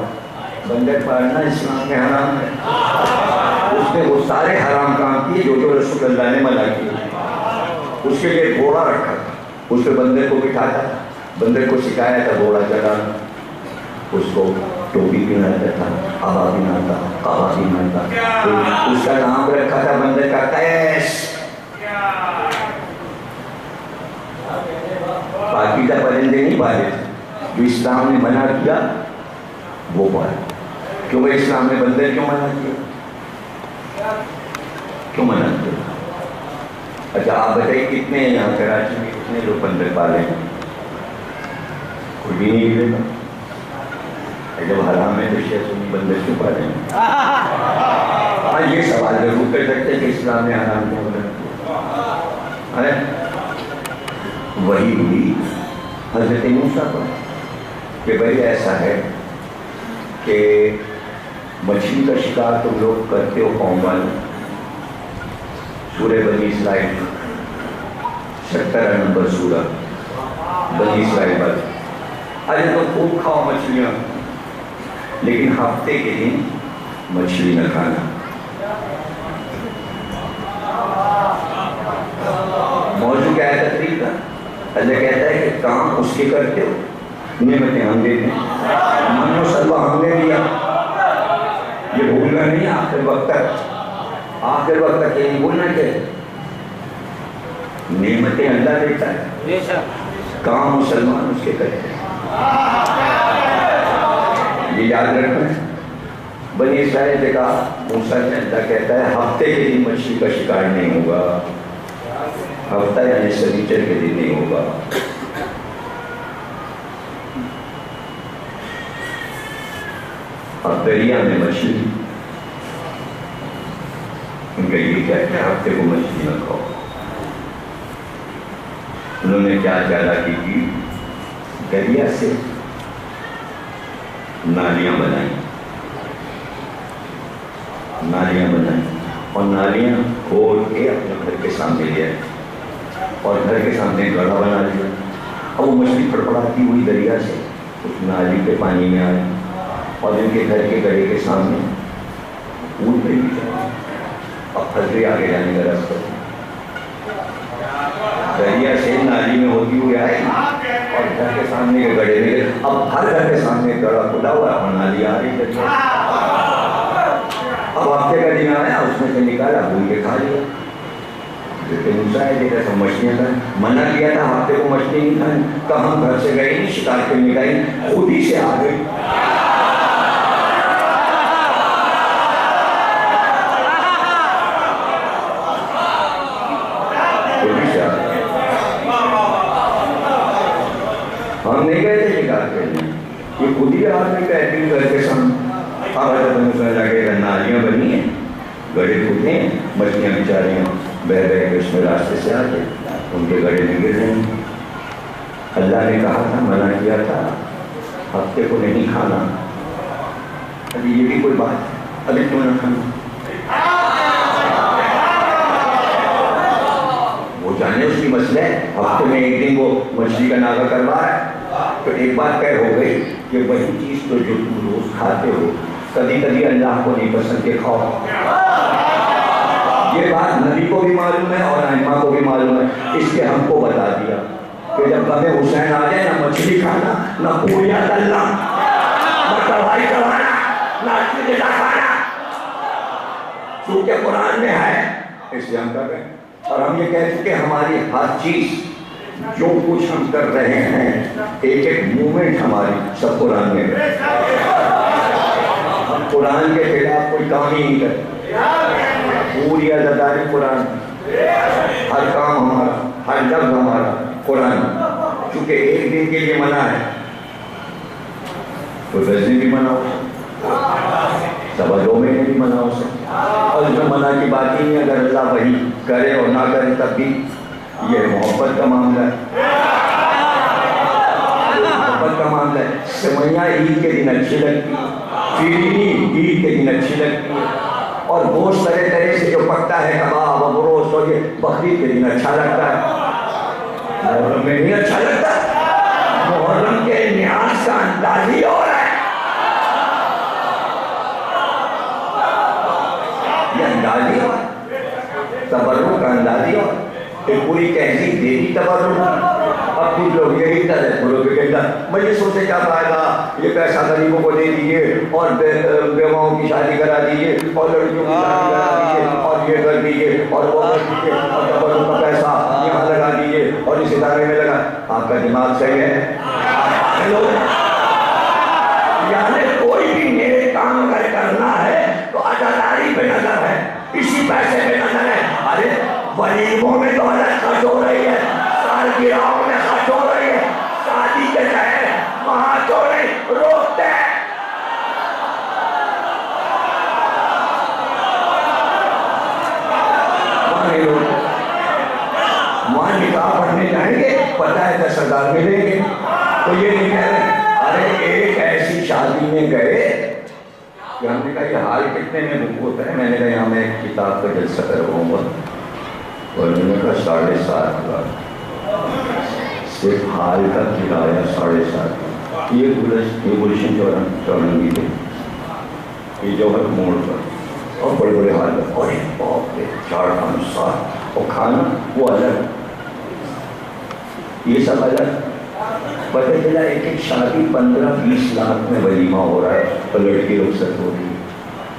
بندر پالنا اسلام میں حرام ہے. اس نے وہ سارے حرام کام کیے جو رسول اللہ نے منع کیے. اس کے لیے گھوڑا رکھا تھا، اس پہ بندر کو بٹھاتا، بندر کو سکھایا تھا گھوڑا چلانا، اس کو ٹوپی پہناتا تھا، آبا پہناتا، کعبہ پہناتا. اس کا نام رکھا تھا بندر کا قیس. پاکیزہ پرندے نہیں پالے تھے، جو اسلام نے منع کیا وہ پالے. کیوں بھائی اسلام نے بندر کیوں منع کیا؟ کیوں منع کیا؟ اچھا آپ بتائیے کتنے یہاں کراچی میں کتنے لوگ بندر پالے ہیں؟ کوئی بھی نہیں ملے گا. جب حرام ہے تو شیطانی بندر کیوں پالے ہیں؟ ہاں یہ سوال ضرور کر سکتے کہ اسلام نے حرام کیوں منع کیا. وہی ہوئی حضرت موسیٰ پر کہ بھائی ایسا ہے کہ مچھلی کا شکار تم لوگ کرتے ہو قوم والے. سورہ بنی اسرائیل 17 نمبر سورہ بنی اسرائیل پر. ارے تو خوب کھاؤ مچھلیاں لیکن ہفتے کے دن مچھلی نہ کھانا. موضوع کیا ہے تقریر کا؟ اللہ کہتا ہے کہ کام اس کے کرتے ہو، نعمتیں ہم دیتے ہیں، من و سلوہ ہم نے دیا. یہ بھولنا نہیں آخر وقت تک، آخر وقت تک یہ نہیں بھولنا کہ نعمتیں اللہ دیتا ہے، کام مسلمان اس کے کرتے ہیں. یہ یاد رکھنا ہے. بنی اسرائیل نے کہا موسیٰ نے، اللہ کہتا ہے ہفتے کے دن مچھلی کا شکار نہیں ہوگا. ہفتہ یعنی سنیچر کے دن نہیں ہوگا. اب دریا میں مچھلی، ان کا یہ کہتے ہیں ہفتے کو مچھلی نہ کھاؤ. انہوں نے کیا چالاکی کی؟ دریا سے نالیاں بنائیں، نالیاں بنائیں اور نالیاں کھول کے اپنے گھر کے سامنے لے آئے اور گھر کے سامنے گڑھا بنا لیا. اور وہ مچھلی پڑپڑاتی ہوئی دریا سے اس نالی کے پانی میں آئے اور ان کے گھر کے گڑھے کے سامنے اونٹ پہ بھی جائے. اب پھسلے آگے جانے کا راستہ دریا سے نالی میں ہوتی ہوئی آئے اور گھر کے سامنے کے گڑھے میں. اب ہر گھر کے سامنے گڑھا کھلا ہوا اور نالی آ رہی دریا. اب ہفتے کا دن آیا اس میں سے نکالا بھول کے کھا لیا. مچھلیاں کا منع کیا تھا ہفتے کو مچھلی نہیں کھائیں. تو ہم گھر سے گئے نہیں شکار کرنے گئے، خود ہی سے آ گئے. ہم نہیں گئے تھے شکار کرنے، یہ خود ہی آ گئے کہتے گھر کے سامنے. اب حضرت نالیاں بنی ہیں، گڑھے کھلتے ہیں، مچھلیاں بیچاریاں بہ بہ کے اس میں راستے سے آ کے ان کے گڑھے میں گر رہے ہیں. اللہ نے کہا تھا، منع کیا تھا ہفتے کو نہیں کھانا. ابھی یہ بھی کوئی بات ہے، ابھی کیوں نہ کھانا؟ وہ جانے اس کی مسئلہ ہے. ہفتے میں ایک دن وہ مچھلی کا ناغہ کروا ہے تو ایک بات طے ہو گئی کہ وہی چیز تو جو تم روز کھاتے ہو کبھی کبھی اللہ کو نہیں پسند کے کھاؤ. یہ بات نبی کو بھی معلوم ہے اور ائمہ کو بھی معلوم ہے، اس لیے ہم کو بتا دیا کہ جب غم حسین آ جائے نہ مچھلی کھانا، نہ پوریاں تلنا، نہ کڑھائی چڑھانا، نہ غذا کھانا، کیونکہ قرآن میں ہے، اس لیے ہم کر رہے ہیں. اور ہم یہ کہتے ہیں کہ ہماری ہر چیز جو کچھ ہم کر رہے ہیں ایک ایک مومنٹ ہماری سب قرآن میں ہے. ہم قرآن کے خلاف کوئی کام ہی نہیں کرتے. پوری عزاداری قرآن، ہر کام ہمارا، ہر لفظ ہمارا قرآن. چونکہ ایک دن کے لیے منع ہے تو 10 دن بھی منع ہو سکتا، 2 مہینے بھی منع ہو سکتا. اور اس میں منع کی بات ہی نہیں، اگر اللہ وہی کرے اور نہ کرے تب بھی یہ محبت کا معاملہ ہے. محبت کا معاملہ ہے. سوئیاں عید کے دن اچھی لگتی، فیرینی عید کے دن اچھی لگتی ہے، اور گوشت طرح طرح سے جو پکتا ہے کباب اور گوشت اور یہ بقرعید کے دن اچھا لگتا ہے. محرم میں نہیں اچھا لگتا. محرم کے نیاز کا انداز ہی اور ہے. یہ انداز ہی اور تبرک کا انداز ہی اور کہ پوری تہذیب دے دی تبرک. اب کچھ لوگ یہی طرح لوگ کہتا مجلسوں سے کیا فائدہ، یہ پیسہ غریبوں کو دے دیجیے اور بیواؤں کی شادی کرا دیجیے اور لڑکیوں کی شادی کرا دیجیے اور یہ کر دیجیے اور وہ کر دیجیے اور تبرک کا پیسہ یہاں لگا دیجیے اور اس ادارے میں لگا. آپ کا دماغ صحیح ہے؟ یعنی کوئی بھی نیک کام اگر کرنا ہے تو عزاداری پہ نظر ہے، اسی پیسے پہ نظر ہے. ارے ولیموں میں تو الگ خرچ ہو رہی ہے، سالگرہوں میں خرچ ہو رہی ہے، شادی کے تحت وہاں تو نہیں روکتے. وہاں نکاح پڑھنے جائیں گے، پتہ ہے 10,000 ملیں گے. تو یہ نہیں کہہ رہے. ارے ایک ایسی شادی میں گئے کہ ہم نے کہا یہ حال کتنے میں بک ہوتا ہے. میں نے کہا یہاں میں ایک کتاب کا جلسہ کرواؤں گا اور میں نے کہا 7,500 صرف حال کا کرایہ 7,500. یہ گلشن چورنگی تھے، یہ جوہر موڑ پر، اور بڑے بڑے حال کا، اور باپ رے 4-5 سال، اور کھانا وہ الگ، یہ سب الگ. پتہ چلا ایک ایک شادی 15-20 لاکھ میں ولیمہ ہو رہا ہے اور لڑکی رخصت ہو رہی ہے.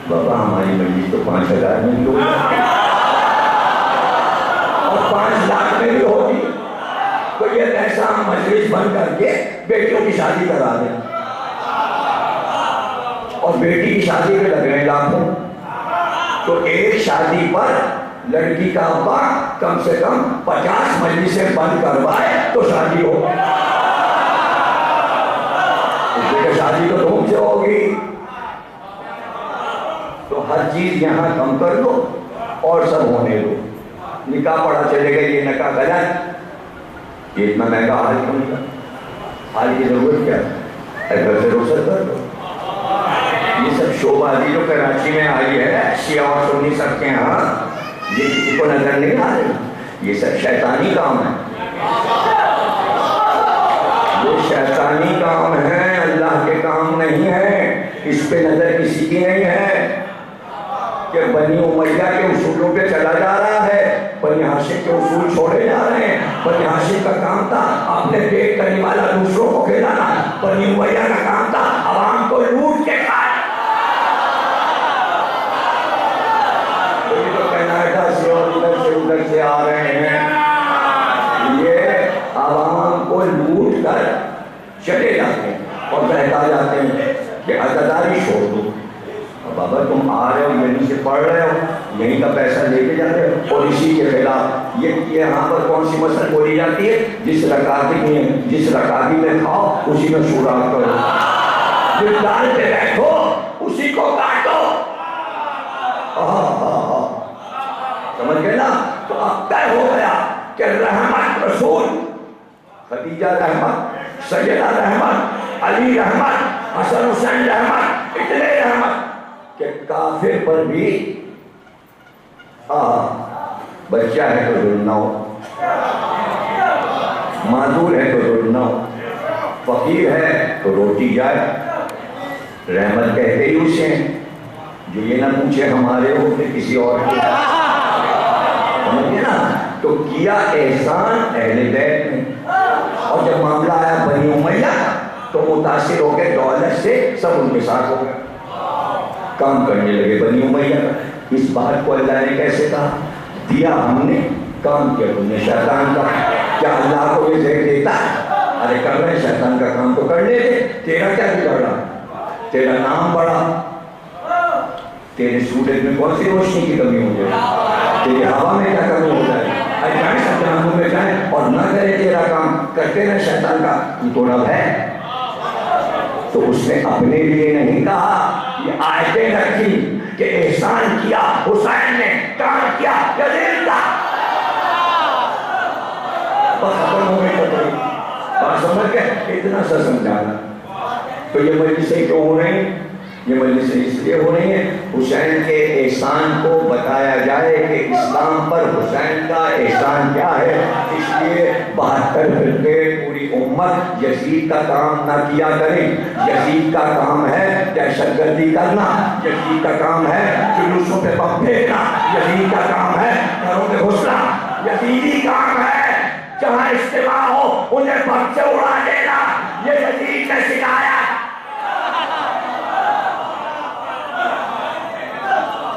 بابا ہماری مجلس تو 5,000 میں بھی ہو رہی ہے اور 5 لاکھ میں بھی ہوتی. تو یہ ایسا مجلس بند کر کے بیٹیوں کی شادی کرا دیں اور بیٹی کی شادی پہ لگ رہے لاکھوں. تو ایک شادی پر لڑکی کا ابا کم سے کم 50 مجلسیں بند کروائے تو شادی ہو. شادی تو دھوم سے ہوگی. تو ہر چیز یہاں کم کر دو اور سب ہونے دو. نکاح پڑا چلے گا یہ نکاح غلط، یہ اتنا مہنگا حال کیوں نہیں کرتا؟ حال کی ضرورت کیا ہے؟ گھر سے رخصت کر دو. یہ سب شوبازی جو کراچی میں آئی ہے شیعہ اور سنی سب کے ہاں، یہ کسی کو نظر نہیں آ رہی. یہ سب شیطانی کام ہے، یہ شیطانی کام ہے، اللہ کے کام نہیں ہے. اس پہ نظر کسی کی نہیں ہے کہ بنی امیہ کے اصولوں پہ چلا جا رہا ہے. بنی ہاشم کے اصول چھوڑے جا رہے ہیں. بنی ہاشم کا کام تھا اپنے پیٹ کرنے والا دوسروں کو کھلانا. بنی امیہ کا کام تھا عوام کو لوٹ کے کھانا. تو کینیڈا سے اور ادھر سے آ رہے ہیں، یہ عوام کو لوٹ کر چلے جاتے ہیں اور بہتا جاتے ہیں کہ عزاداری چھوڑ دو. بابا تم آ رہے ہو یہیں سے پڑھ رہے ہو، یہیں کا پیسہ لے کے جاتے ہو اور اسی کے خلاف یہ یہاں پر کون سی مسئلہ بولی جاتی ہے؟ جس رکعتی میں کھاؤ اسی میں سوراخ کرو، جس دال پہ بیٹھو اسی کو کاٹو. سمجھ گئے نا؟ تو اب طے ہو گیا کہ رحمت رسول، خدیجہ رحمت، سیدہ رحمت، علی رحمت، حسن حسین رحمت، اتنے رحمت کہ کافر پر بھی بچہ ہے تو ظلم نہ ہو، معذور ہے تو ظلم نہ ہو. فقیر ہے تو روٹی جائے، رحمت کہتے ہی اسے ہیں جو یہ نہ پوچھے ہمارے ہو کہ کسی اور کے، سمجھے نا؟ تو کیا احسان اہل بیت نے، اور جب معاملہ آیا بنی امیہ تو متاثر ہو کے دولت سے سب ان کے ساتھ ہو گئے، کام کرنے لگے بنی امیہ کا۔ اس بات کو اللہ نے کیسے کہا؟ دیا ہم نے، کام کیا تم نے شیطان کا۔ کیا اللہ کو یہ زہر دیتا ہے؟ ارے کر رہے شیطان کا کام تو کر لیتے، تیرا کیا بگڑا؟ تیرا نام بڑا، تیرے سورج میں کون سی روشنی کی کمی ہو جائے، تیری ہوا میں کیا کمی ہو جائے، جائیں شیطانوں میں جائیں اور نہ کرے تیرا کام، کرتے رہے شیطان کا، تو رب ہے۔ تو اس نے اپنے لیے نہیں کہا، یہ آیتیں رکھی کہ احسان کیا حسین نے، کام کیا یزید کا، بس ختم ہو گئی تقریب، بات سمجھ گئے؟ اتنا سا سمجھانا۔ تو یہ مجلسیں کیوں ہو رہی ہیں؟ یہ مجلسیں اس لیے ہو رہی ہیں حسین کے احسان کو بتایا جائے کہ اسلام پر حسین کا احسان کیا ہے۔ اس لیے 72 فرقے پوری امت یزید کا کام نہ کیا کریں۔ یزید کا کام ہے دہشت گردی کرنا، یزید کا کام ہے جلوسوں پہ بم پھینکنا، یزید کا کام ہے گھروں میں گھسنا، یزیدی کام ہے جہاں اجتماع ہو انہیں بم سے اڑا دینا، یہ یزید نے سکھایا۔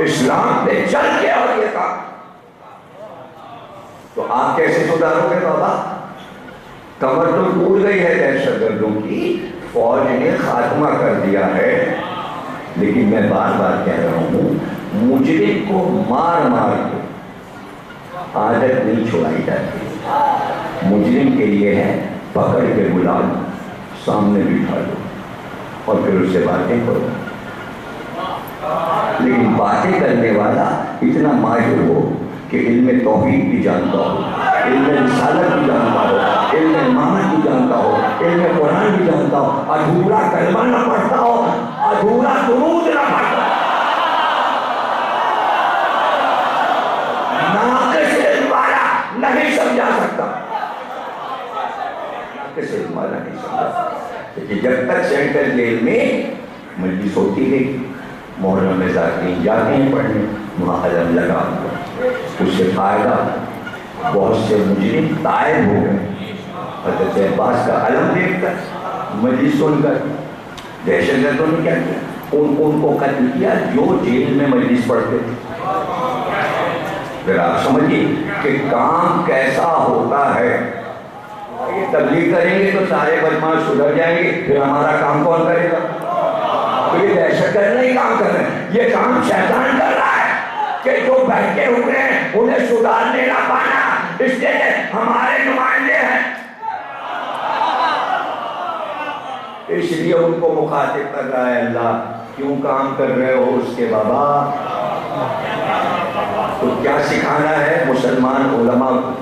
اسلام نے چل کے اور یہ کام، تو آپ کیسے سدھارو گے بابا؟ کمر تو ٹوٹ گئی ہے دہشت گردوں کی، فوج نے خاتمہ کر دیا ہے، لیکن میں بار بار کہہ رہا ہوں مجرم کو مار مار کے عادت نہیں چھوڑائی جاتی۔ مجرم کے لیے ہے پکڑ کے بلا لو، سامنے بٹھا لو اور پھر اس سے باتیں کرو، لیکن باتیں کرنے والا اتنا ماہر ہو کہ علم توحید بھی جانتا ہو، علم رسالت بھی جانتا ہو، علم امامت بھی جانتا ہو، علم قرآن بھی جانتا ہو، ادھورا کلمہ نہ پڑھتا ہو، ادھورا درود نہ پڑھتا ہو، ناقص علم والا نہیں سمجھا سکتا، ناقص علم والا نہیں سمجھا سکتا۔ لیکن جب تک سینٹرل جیل میں مجلس ہوتی ہے، محرم میں ذاکرین جاتے ہیں پڑھنے، وہاں علم لگا ہوا، اس سے فائدہ بہت سے مجرم تائب ہو گئے۔ حضرت عباس کا علم دیکھ کر، مجلس سن کر، دہشت گردوں نے کیا کیا؟ ان کو قتل کیا جو جیل میں مجلس پڑھتے تھے۔ پھر آپ سمجھیے کہ کام کیسا ہوتا ہے۔ یہ تبلیغ کریں گے تو سارے بدماش سدھر جائیں گے، پھر ہمارا کام کون کرے گا؟ تو یہ دہشت گرد نہیں کام کر رہے ہیں، یہ کام شیطان کر رہا ہے کہ جو بیٹھے ہوئے ہیں انہیں سدھارنے نہ پانا، اس لیے ہمارے نمائندے ہیں، اس لیے ان کو مخاطب کر رہا ہے اللہ، کیوں کام کر رہے ہو اس کے بابا؟ تو کیا سکھانا ہے مسلمان علماء کو؟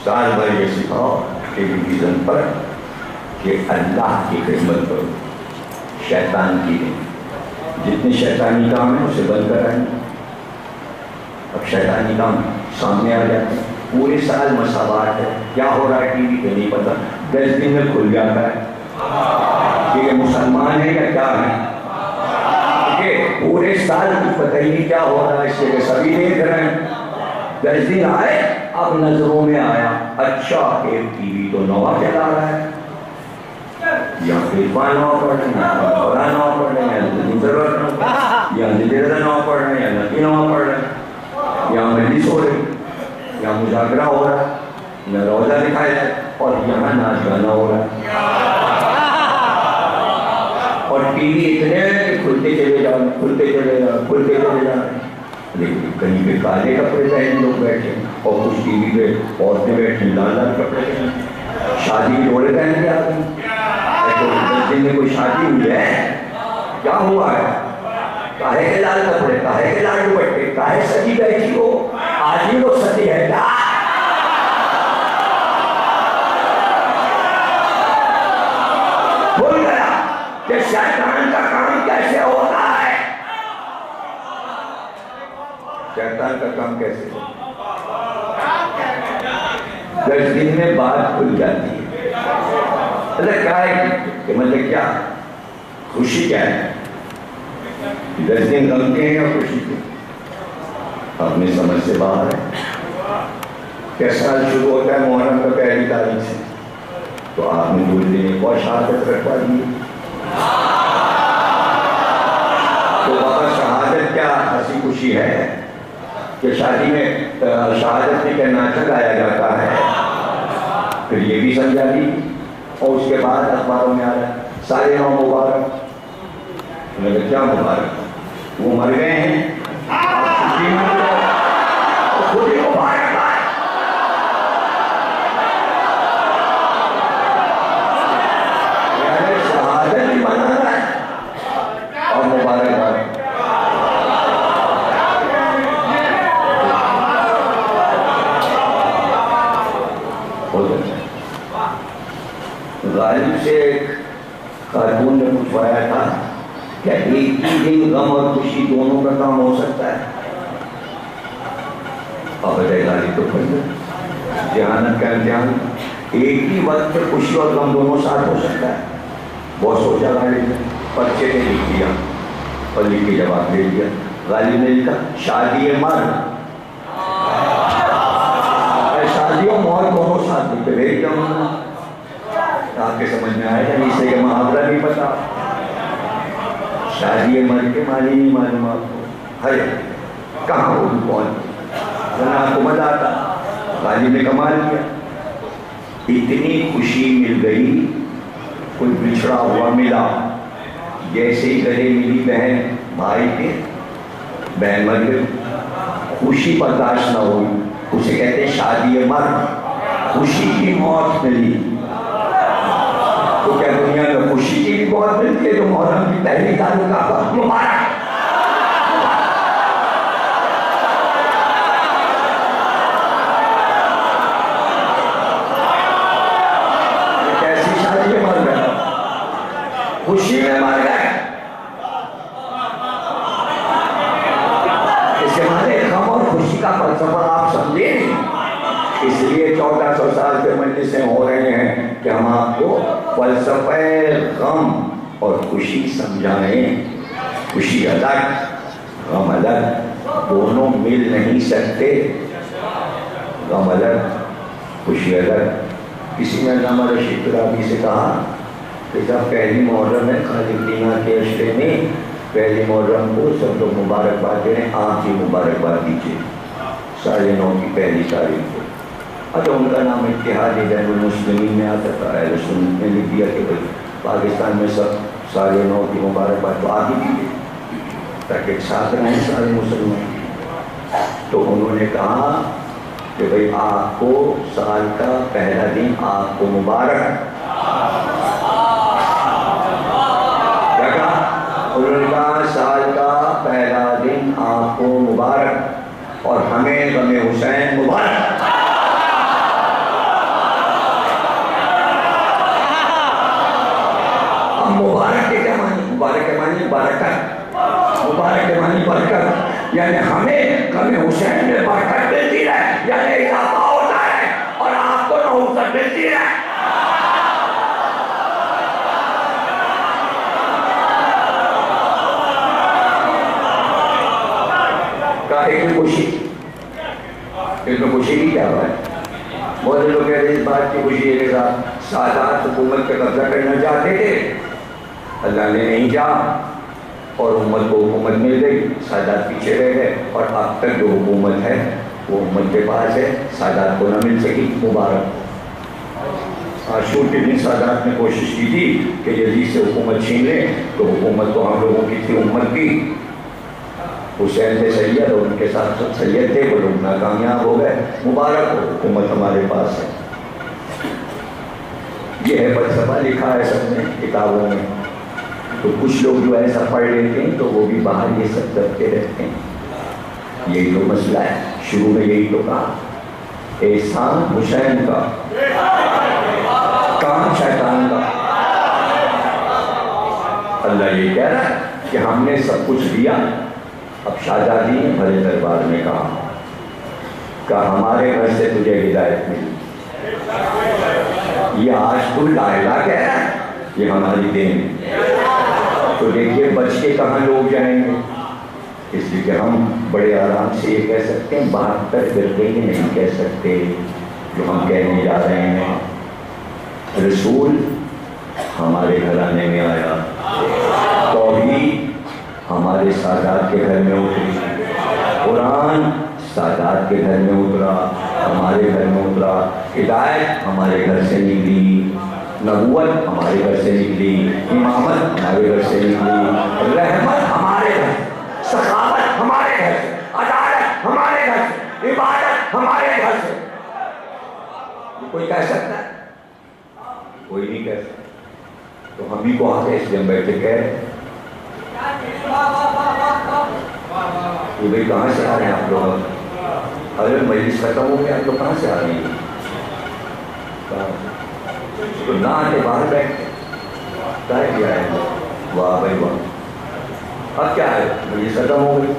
سال بھر یہ سکھاؤ ٹیلی ویژن پر کہ اللہ کی خدمت کرو، شیطان کی نہیں۔ جتنے شیطانی کام ہیں اسے بند کرائیں۔ اب شیطانی کام سامنے آ جاتے ہیں، پورے سال مساوات ہے، کیا ہو رہا ہے ٹی وی پہ نہیں پتا، 10 دن میں کھل جاتا ہے کہ یہ مسلمان ہے یا کیا ہے، کہ پورے سال کچھ پتہ ہی نہیں کیا ہو رہا ہے، اس لیے سبھی دیکھ رہے ہیں۔ 10 دن آئے، اب نظروں میں آیا اچھا ایک ٹی وی تو نوا چلا رہا ہے، یا فلفا نوا پڑھ رہے ہیں، یا قرآن نوا پڑھ رہے ہیں، یا ضرورت یا جدیدہ نوا پڑھ رہے ہیں، یا نقی نوا پڑھ رہے ہیں، یا مجلس ہو رہی، یا مذاکرہ ہو رہا ہے، یا روزہ دکھایا جائے، اور یہاں ناچ گانا ہو رہا ہے، اور ٹی وی اتنے کہ کھلتے چلے جاؤ، کھلتے چلے جاؤ، کھلتے چلے جاؤ، لیکن کہیں پہ کالے کپڑے پہنے لوگ بیٹھے اور کچھ ٹی وی پہ عورتیں بیٹھیں لال لال کپڑے پہنے، شادی کے جوڑے پہن کے آتے ہیں۔ 10 دن میں کوئی شادی ہوئی ہے، کیا ہوا ہے؟ کاہے کے لال کپڑے، کاہے کے لال دوپٹے، کاہے سجی بیٹھی ہو؟ آج ہی لوگ سجی ہے کیا؟ بھول گیا کہ شیطان کا کام کیسے ہوتا ہے، شیطان کا کام کیسے ہوتا ہے۔ 10 دن میں بات کھل جاتی ہے، کیا ہے کہ مطلب کیا خوشی کیا ہے؟ 10 دن غم کے ہیں یا خوشی کے؟ اپنی سمجھ سے باہر ہے. کیا سال شروع ہوتا ہے محرم کا 1 تاریخ سے، تو آپ نے بول دینے کو شہادت رکھوا دی. تو وہاں شہادت کیا ہنسی خوشی ہے کہ شادی میں شہادت میں کیا ناچا گایا جاتا ہے. پھر یہ بھی سمجھا دی اور اس کے بعد اخباروں میں آ رہا ہے سارے نو مبارک. میں نے کیا مبارک؟ وہ مر گئے ہیں، خود ہی مبارک. شہادت بھی منانا ہے اور مبارکباد. غالب سے ایک خاتون نے پوچھوایا تھا کہ ایک ہی دن غم اور خوشی دونوں کا کام ہو سکتا ہے؟ اب غالب تو ذہانت کا امتحان، ایک ہی وقت پہ خوشی اور غم دونوں ساتھ ہو سکتا ہے. بہت سوچا غالب نے، بچے نے لکھ دیا اور لکھ کے جواب دے دیا. غالب نے لکھا شادی مرد، شادی اور موت دونوں ساتھ لکھ کے بھیج دیا. آپ کے سمجھ میں آئے گا اسے یہ محاورہ نہیں پتا. شادی مرد کے معنی نہیں معلوم آپ کو، ہے کہاں ہوگی کون؟ آپ کو مزہ آتا. غالب نے کمال کیا، اتنی خوشی مل گئی کوئی بچھڑا ہوا ملا. جیسے ہی گلے ملی بہن بھائی کے، بہن مر گئی، خوشی برداشت نہ ہوئی. اسے کہتے ہیں شادی مرد، خوشی کی موت ملی. تو کیا دنیا میں خوشی کی بھی موت ملتی ہے جو محرم کی پہلی تاریخ کا مبارک؟ خوشی میں مر گئے، اس کے معنی غم اور خوشی کا فلسفہ آپ سمجھے نہیں. اس لیے 1400 سال سے مجلسیں ہو رہے ہیں کہ ہم آپ کو فلسفہ غم اور خوشی سمجھائیں. خوشی الگ غم الگ، دونوں مل نہیں سکتے. غم الگ خوشی الگ. کسی نے علامہ رشید رابعی سے کہا کہ جب پہلی محرم ہے خالق دینا کے عشرے میں، پہلی محرم کو سب لوگ مبارکباد دیں، آپ ہی مبارکباد دیجیے 9:30 کی پہلی تاریخ کو. اچھا ان کا نام اتحاد بین المسلمین میں آتا تھا. اہل سنت نے لکھ دیا کہ بھائی پاکستان میں سب 9:30 کی مبارکباد تو آپ ہی دیجیے تاکہ ایک ساتھ رہیں سارے مسلمان. تو انہوں نے کہا کہ بھائی آپ کو سال کا پہلا دن آپ کو مبارک. انہوں نے کہا سال کا پہلا دن آپ کو مبارک اور ہمیں غم حسین مبارک. اب مبارک کے کیا معنی؟ مبارک کے معنی برکت، مبارک کے معنی برکت، یعنی ہمیں غم حسین میں برکت ملتی ہے، یعنی اضافہ ہوتا ہے اور آپ کو نحوست ملتی ہے. اس میں خوشی کی کیا ہے؟ بہت لوگ کہتے ہیں اس بات کی خوشی ہے کہ سادات حکومت پہ قبضہ کرنا چاہتے تھے، اللہ نے نہیں چاہا اور امت کو حکومت مل گئی، سادات پیچھے رہ گئے اور اب تک جو حکومت ہے وہ امت کے پاس ہے، سادات کو نہ مل سکی. مبارک. عاشور کے دن سادات نے کوشش کی تھی کہ یزید سے حکومت چھین لیں، تو حکومت تو ہم لوگوں کی تھی، امت کی. حسین تھے سید اور ان کے ساتھ سب سید تھے، وہ لوگ ناکامیاب ہو گئے. مبارک ہو، حکومت ہمارے پاس ہے. یہ ہے فلسفہ، لکھا ہے سب نے کتابوں میں. تو کچھ لوگ جو ایسا پڑھ لیتے ہیں تو وہ بھی باہر یہ سب کرتے رہتے ہیں. یہی تو مسئلہ ہے. شروع میں یہی تو کہا احسان حسین کا، کام شیطان کا. اللہ یہ کہہ رہا ہے کہ ہم نے سب کچھ دیا. اب شہزادی نے بھرے دربار میں کہا ہمارے گھر سے تجھے ہدایت ملی. یہ آج تو لا الہ کہہ رہا ہے، یہ ہماری دین ہے۔ تو دیکھیے بچ کے کہاں لوگ جائیں گے، اس لیے کہ ہم بڑے آرام سے یہ کہہ سکتے ہیں، 72 فرقے ہی نہیں کہہ سکتے جو ہم کہنے جا رہے ہیں۔ رسول ہمارے گھرانے میں آیا، توحید ہمارے سادات کے گھر میں اتری، قرآن سادات کے گھر میں اترا، ہمارے گھر میں اترا، ہدایت ہمارے گھر سے نکلی، نبوت ہمارے گھر سے نکلی، امامت ہمارے گھر سے نکلی، رحمت ہمارے گھر، سخاوت ہمارے گھر سے، عدالت ہمارے گھر سے، عبادت ہمارے گھر سے۔ یہ کوئی کہہ سکتا ہے؟ کوئی نہیں کہہ سکتا۔ تو ہم ہی کو آگے اس لیے ہم بیٹھے کہہ رہے ہیں کہ بھئی کہاں سے آ رہے ہیں آپ لوگ؟ اگر مجلس ختم ہو گیا آپ لوگ کہاں سے آ رہے ہیں؟ تو نہ آتے باہر بیٹھتے کیا کیا ہے؟ واہ بھائی واہ، اب کیا ہے؟ مجلس ختم ہو گئی،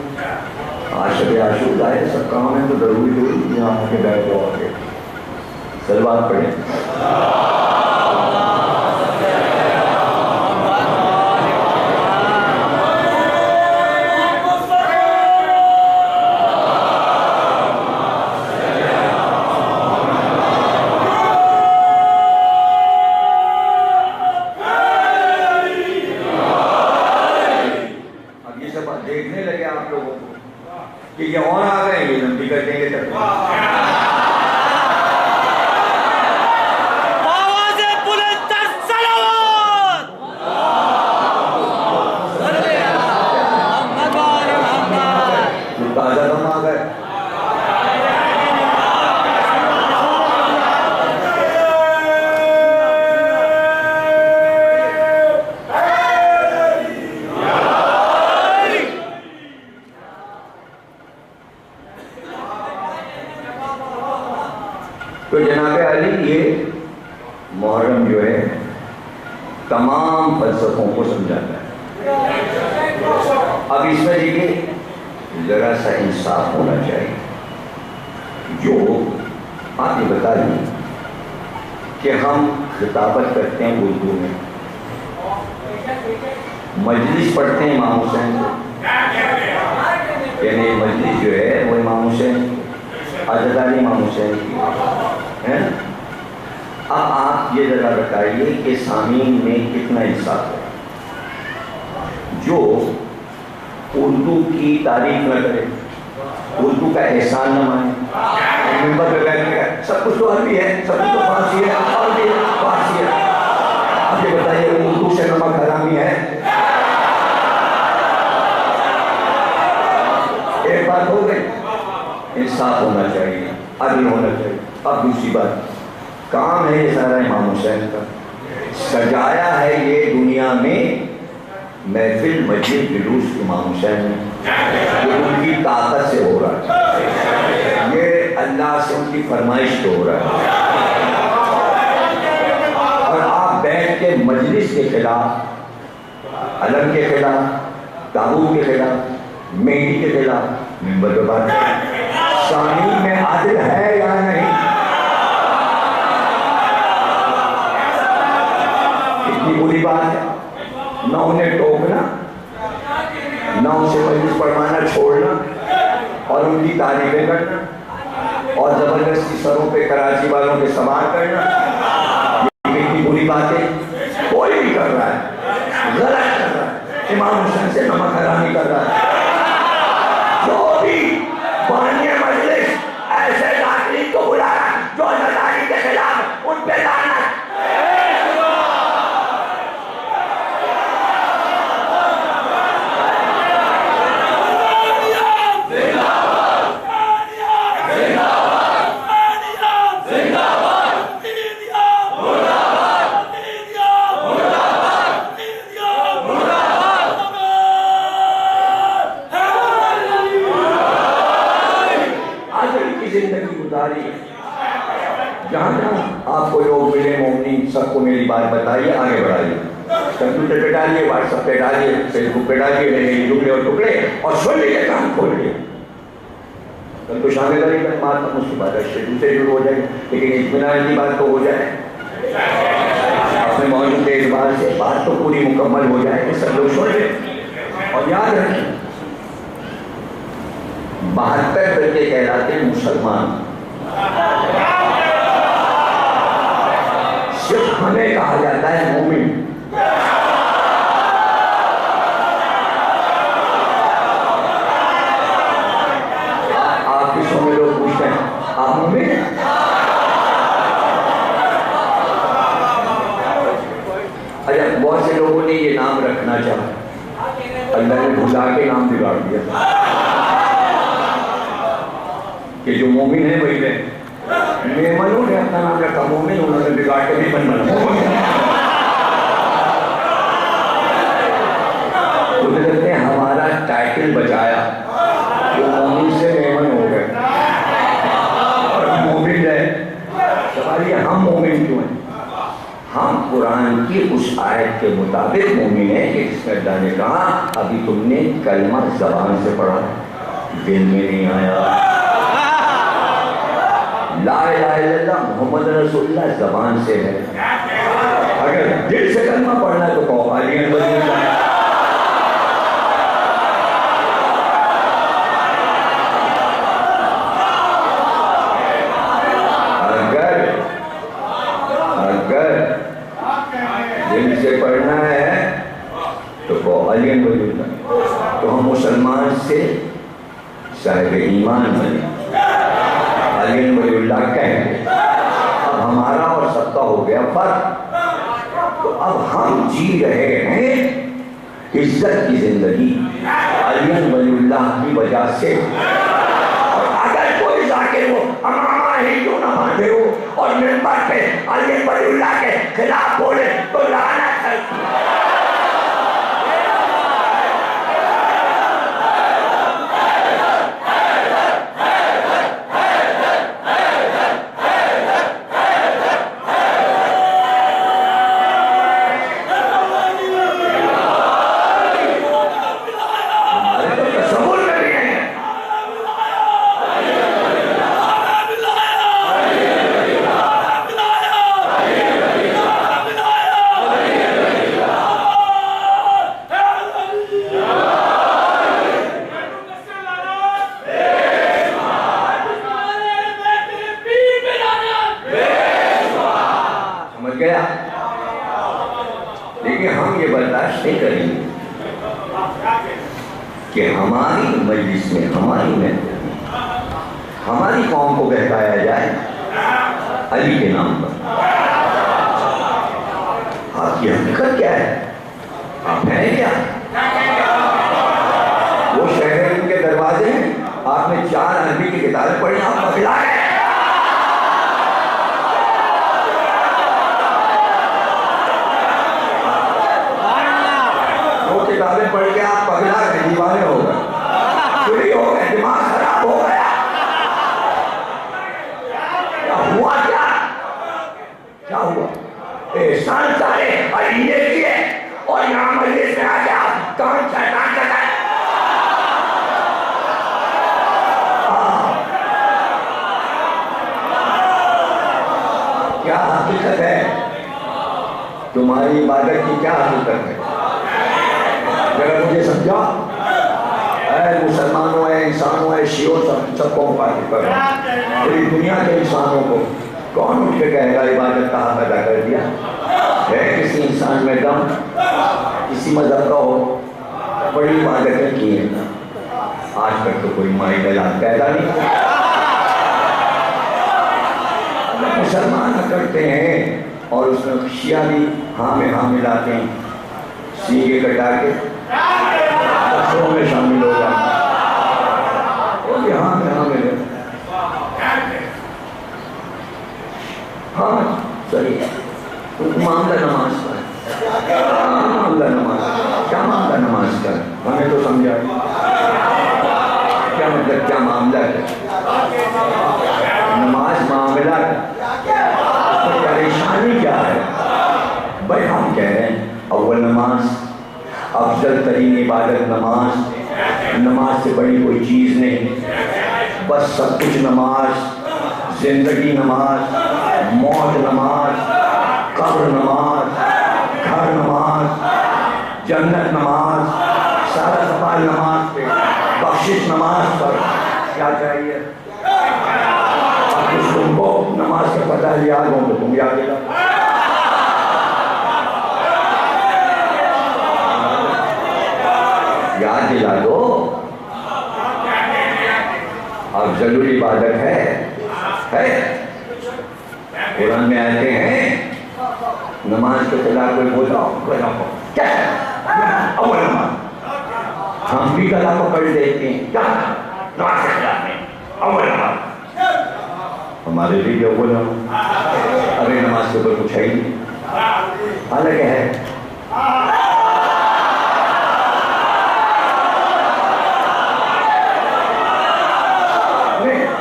آج شب عاشور آئے، سب کام ہے تو ضروری ہوئی یہاں آ کے بیٹھ جاؤ آگے۔ صلوات پڑھیں۔ دیکھنے لگے آپ لوگوں کو کہ یہ اور آ گئے، یہ لمبی کر دیں گے تک آواز بلند تر صلوات تازہ دم آ گئے۔ تو جناب علی یہ محرم جو ہے تمام فلسفوں کو سمجھاتا ہے۔ اب اس میں دیکھیے ذرا سا انصاف ہونا چاہیے، جو آپ یہ بتا دیں کہ ہم خطابت کرتے ہیں اردو میں، مجلس پڑھتے ہیں امام حسین کو، یعنی مجلس جو ہے وہ امام حسین عزاداری امام حسین کی ہے۔ اب آپ یہ ذرا بتائیے کہ سامعین میں کتنا انصاف ہے جو اردو کی تعریف نہ کرے، اردو کا احسان نہ مانے، ممبر پہ بیٹھ کے سب کچھ تو عربی ہے، سب کچھ تو فارسی ہے، عربی ہے، فارسی ہے۔ آپ یہ بتائیے اردو سے نمک حرامی ہے؟ ایک بات ہو گئی، انصاف ہونا چاہیے، عدل ہونا چاہیے۔ اب دوسری بات، کام ہے یہ سارا امام حسین کا، سجایا ہے یہ دنیا میں محفل مجلس جلوس امام حسین نے، یہ ان کی طاقت سے ہو رہا ہے، یہ اللہ سے ان کی فرمائش سے ہو رہا ہے۔ اور آپ بیٹھ کے مجلس کے خلاف، علم کے خلاف، تابوت کے خلاف، مہندی کے خلاف ممبر پہ بات کریں، سامعین میں عادل ہے یا نہیں؟ اتنی بری بات ہے، نہ انہیں ٹوکنا، نہ ان سے مجلس پڑھوانا چھوڑنا اور ان کی تعریفیں کرنا اور زبردستی سروں پہ کراچی والوں کے سوار کرنا، یہ اتنی بری بات ہے۔ کوئی بھی کر رہا ہے، غلط کر رہا ہے، امام حسین سے نمک حرامی کر رہا ہے۔ جو بھی بانی مجلس ایسے داخلی کو بلا رہا ہے جو عزاداری کے خلاف، ان پہ لعنت۔ جہاں جہاں آپ کو لوگ ملے مومنین سب کو میری بات بتائیے، آگے بڑھائیے، کمپیوٹر پہ ڈالیے، واٹس ایپ پہ ڈالیے، فیس بک پہ ڈالیے، میرے ٹکڑے اور ٹکڑے، اور سن لیجیے، کام کھول لیے۔ کل تو شامل کریں گے بات، ہم اس کی بات دوسرے شروع ہو جائیں، لیکن اطمینان کی بات تو ہو جائے۔ اپنے موضوع کے اعتبار سے بات تو پوری مکمل ہو جائے کہ سب لوگ سن لیں اور یاد رکھیں 72 فرقے کہلاتے ہیں مسلمان. صرف ہمیں کہا جاتا ہے مومن. آپ کی سو میں لوگ پوچھتے ہیں آپ مومن ہیں؟ اچھا بہت سے لوگوں نے یہ نام رکھنا چاہا, اللہ نے بھلا کے نام بگاڑ دیا کہ جو مومن ہے وہی ہے. میمنوں نے اپنا نام رکھا مومن, انہوں نے بگاڑ کے بھی بن بنا. قدرت نے ہمارا ٹائٹل بچایا, وہ مومن سے میمن ہو گئے اور مومن ہے. سوال یہ ہم مومن کیوں ہیں؟ ہم قرآن کی اس آیت کے مطابق مومن ہیں کہ جس میں اللہ نے کہا ابھی تم نے کلمہ زبان سے پڑھا, دل میں نہیں آیا. لا الہ الا اللہ محمد رسول اللہ زبان سے ہے, اگر دل سے کلمہ پڑھنا ہے تو کہو علی ولی اللہ. اگر دل سے پڑھنا ہے تو کہو علی ولی اللہ. تو ہم مسلمان سے صاحب ایمان بنے, علی ولی اللہ کہیں گے. اب ہمارا اور سب کا ہو گیا فرق. تو اب ہم جی رہے ہیں عزت کی زندگی علی ولی اللہ کی وجہ سے. اور اگر کوئی ذاکر ہو امامہ ہی کیوں نہ باندھے ہو اور منبر پہ علی ولی اللہ کے خلاف بولے تو لعنت ہے. لیکن ہم یہ برداشت نہیں کریں گے کہ ہماری مجلس میں ہماری قوم کو بہکایا جائے علی کے نام پر. آپ کی حقیقت کیا ہے؟ آپ ہیں کیا؟ وہ شہر ان کے دروازے ہیں, آپ نے 4 عربی کی کتابیں پڑھی, آپ پگلا گئے. کتابیں پڑھ کے آپ پگلا گئے, دیوانے ہو گئے, چوری ہو گئے, دماغ خراب ہو گیا. کیا ہوا؟ کیا ہوا؟ احسان سارے علینے کیے اور یہاں مجلس میں آ کے آپ کون شیطان کرتا ہے. کیا حقیقت ہے تمہاری عبادت کی؟ کیا حقیقت ہے ذرا مجھے سمجھا. اے مسلمانوں, اے انسانوں, اے شیعوں, سب کو مخاطب کر رہا ہوں. پوری دنیا کے انسانوں کو کون اٹھ کے کہے گا عبادت کا حق ادا کر دیا ہے؟ کسی انسان میں دم, کسی مذہب کا ہو, بڑی عبادتیں کی ہیں. آج تک تو کوئی مائی دلال پیدا نہیں. مسلمان کرتے ہیں اور اس میں شیعہ بھی ہاں میں ہاں ملاتے ہیں, سیگے کٹا کے بچوں میں شامل ہو جاتے ہیں. وہ بھی ہاں میں ہاں ملے. ہاں صحیح ہے. معاملہ نماز کا ہے. معاملہ نماز کیا؟ معاملہ نماز کا ہمیں تو سمجھا کیا مطلب, کیا معاملہ ہے نماز؟ معاملہ پریشانی کیا ہے بھائی؟ ہم کہہ رہے ہیں اول نماز, افضل ترین عبادت نماز. نماز سے بڑی کوئی چیز نہیں, بس سب کچھ نماز, زندگی نماز, موت نماز, قبر نماز، گھر نماز، جنت نماز، سارا سوال نماز پہ، بخشش نماز پر. کیا چاہیے؟ کچھ تم کو نماز کا پتہ یاد ہو تو تم یاد دلا. یاد دلا دو. اب ضروری عبادت ہے. قرآن میں آتے ہیں نماز کے خلاف کوئی بولا کیا ہے؟ اول نماز. ہم بھی کلا کو پڑھ دیتے ہیں کیا نماز کے خلاف میں اول نماز. ہمارے لیے جو بولا ارے نماز کے اوپر کچھ ہے ہی نہیں. حالانکہ ہے.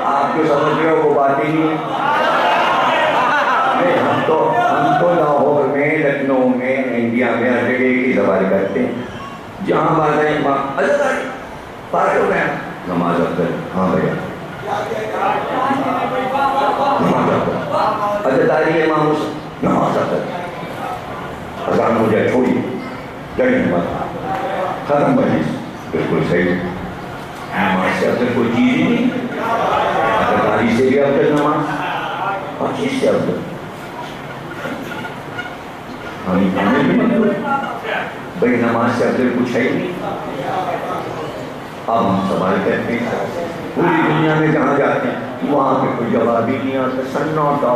آپ جو سمجھ رہے ہو وہ بات ہی نہیں ہے. ہم تو لاہور میں، لکھنؤ میں، انڈیا میں ہر جگہ کی سوال کرتے ہیں. جہاں بات ہے پارک ہو گیا نماز افضل. ہاں بھیا نماز افضل. عزتاری امام حسین نماز افضل. اذان ہو جائے چھوڑی جڑی نماز ختم. مجلس بالکل صحیح. نماز سے افضل کوئی چیز ہی نہیں. عزتاری سے بھی افضل نماز اور چیز سے افضل. بھئی نماز سے افضل کچھ ہے ہی نہیں. اب ہم سوال کرتے ہیں پوری دنیا میں جہاں جاتے ہیں وہاں پہ کوئی جواب ہی نہیں آتا. سناٹا.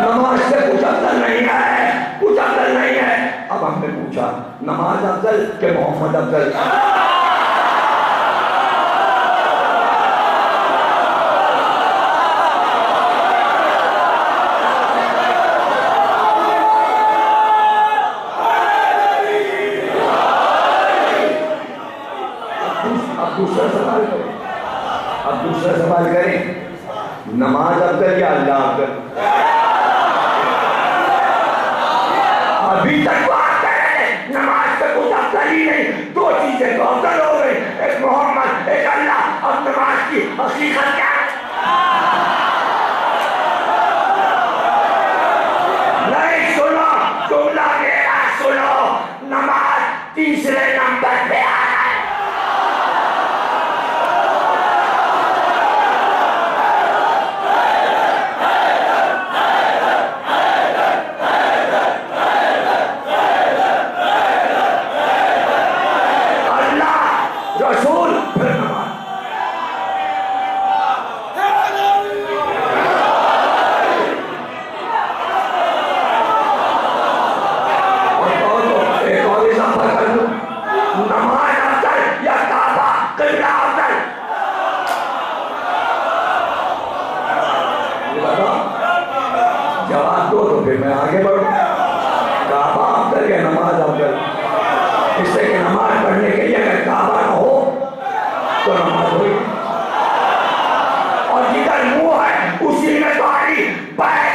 نماز سے کچھ افضل نہیں ہے، کچھ افضل نہیں ہے. اب ہم نے پوچھا نماز افضل کہ محمد افضل؟ اب دوسرا سوال کریں نماز افضل یا اللہ افضل؟ ابھی تک بات کریں نماز سے کچھ افضل ہی نہیں. دو چیزیں تو افضل ہو گئی، ایک محمد ایک اللہ. اب نماز کی حقیقت کیا ہے؟ نہیں سنو جملہ میرا سنو. نماز تیسرے نمبر پہ آ. جواب دو تو پھر میں آگے بڑھوں. کعبہ افضل یا نماز افضل؟ اس سے کہ نماز پڑھنے کے لیے اگر کعبہ نہ ہو تو نماز ہوئی. اور جدھر منہ ہے اسی میں تمہاری بیعت.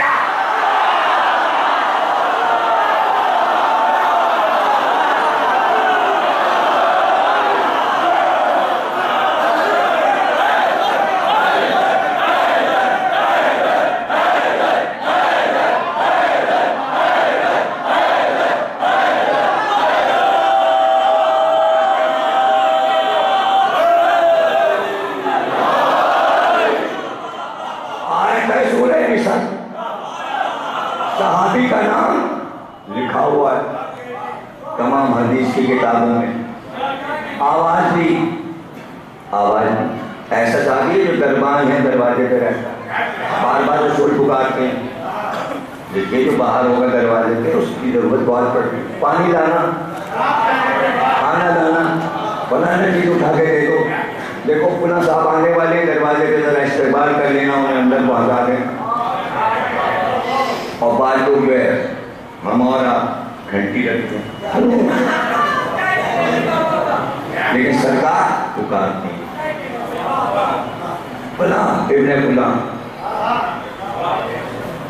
صحابی کا نام لکھا ہوا ہے تمام حدیث کی کتابوں میں. آواز بھی ایسا صحابی جو دربان ہے دروازے پہ رہتا ہے. بار بار رسول پکارتے ہیں. دیکھیے جو باہر ہوگا دروازے پہ اس کی ضرورت بہت پڑتی ہے. پانی لانا، کھانا لانا، فلاں چیز اٹھا کے دے دو. دیکھو فلاں صاحب آنے والے دروازے پہ ذرا استقبال کر لینا، انہیں اندر پہنچا دینا. اور بعض لوگ جو ہے ہمارا گھنٹی رکھتے ہیں لیکن سرکار پکارتی ہے فلاں ابن فلاں.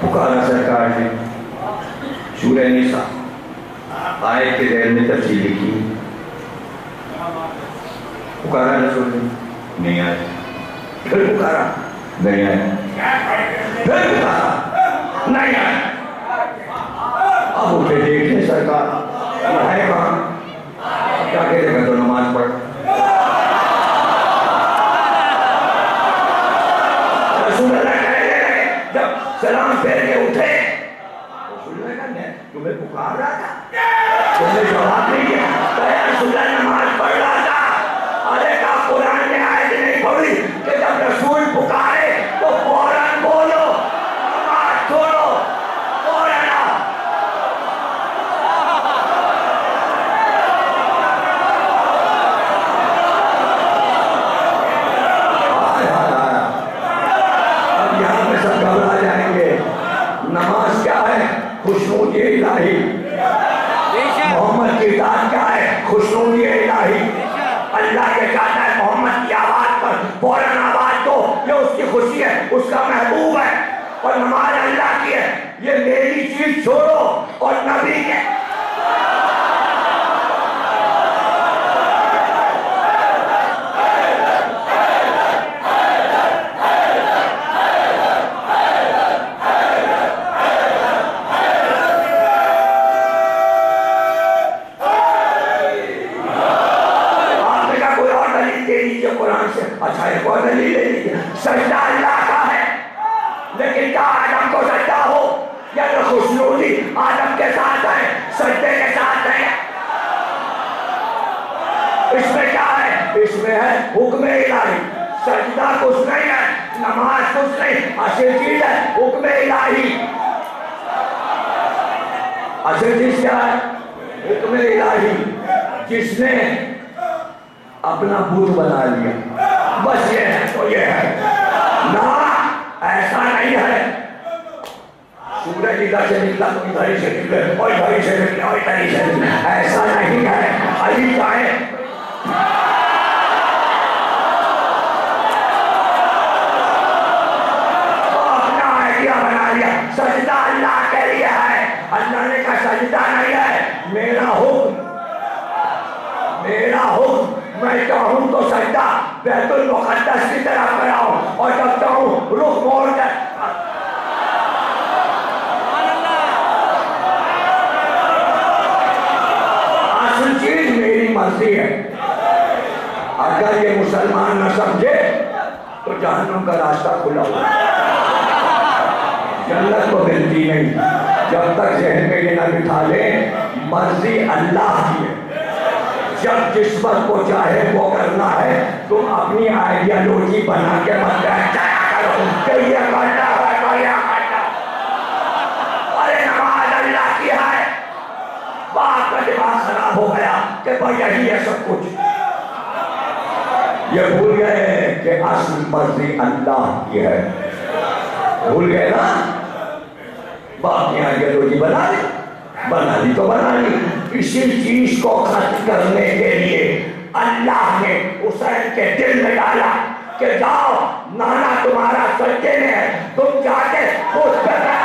پکارا سرکار نے. سورہ نساء آیت کے ذیل میں تفصیل لکھی. پکارا رسول نے نہیں آیا. پھر پکارا نہیں آیا. پھر پکارا نہیں آئے. اب اٹھے دیکھیں سرکار ہے کہاں. کیا کہتے ہیں تو نماز پڑھ. رسول اللہ کہنے لگے جب سلام پھیر کے اٹھے رسول اللہ کہنے تمہیں پکار رہا تھا تم نے جواب نہیں دیا. کہا رسول اللہ نماز پڑھ رہا تھا. ارے کہا قرآن میں آیت نہیں پڑھی کہ جب رسول پکارے تو فوراً بولو نماز چھوڑو فوراً آؤ. اب یہاں پہ سب گھبرا جائیں گے. نماز کیا ہے؟ خوشنودی الہی. محمد کی اطاعت کیا ہے؟ خوشنودی الہی. اللہ یہ چاہتا ہے محمد کی آواز پر فوراً آواز دو. یہ اس کی خوشی ہے, اس کا محبوب ہے. اور نماز اللہ کی ہے. یہ میری چیز چھوڑو اور نبی کے. اچھا ایک اور دلیل لے لیجیے. سجدہ اللہ کا ہے لیکن کیا آدم کو سجدہ ہو یا تو خوشنودی آدم کے ساتھ ہے سجدے کے ساتھ ہے. اس میں کیا ہے؟ اس میں ہے حکم الہی. سجدہ کچھ نہیں ہے, نماز کچھ نہیں, اصل چیز ہے حکم الہی. اصل چیز کیا ہے؟ حکم الہی. جس نے اپنا بت بنا لیا بس یہ ہے تو یہ ہے نا, ایسا نہیں ہے. سورج ادھر سے نکلا تو ادھر ہی سے نکلے اور ادھر ہی سے نکلے اور ادھر ہی سے نکلے, ایسا نہیں ہے. علی چاہے اپنا آئیڈیا بنا لیا سجدہ اللہ کے لیے ہے. اللہ نے کہا سجدہ نہیں ہے, میرا حکم میں چاہوں تو سجدہ بیت المقدس کی طرف کراؤں اور جب چاہوں رخ موڑ کر. اصل چیز میری مرضی ہے. اگر یہ مسلمان نہ سمجھے تو جہنم کا راستہ کھلا ہوا, جنت کو ملتی نہیں. جب تک ذہن میں یہ نہ بٹھا لے مرضی اللہ کی ہے. جب جس وقت کو چاہے وہ کرنا ہے. تم اپنی آئیڈیالوجی بنا کے مت بیٹھ جایا کرو کہ یہ کرنا ہے تو یہ کرنا. ارے نماز اللہ کی ہے. باپ کا دماغ خراب ہو گیا کہ بھائی یہی ہے سب کچھ. یہ بھول گئے کہ اصل مرضی اللہ کی ہے. بھول گئے نا. باپ کی آئیڈیالوجی بنا لی تو بنا لی. اسی چیز کو ختم کرنے کے لیے اللہ نے حسین کے دل میں ڈالا کہ جاؤ نانا تمہارا سجدے میں ہے, تم جا کے خود کر رہا.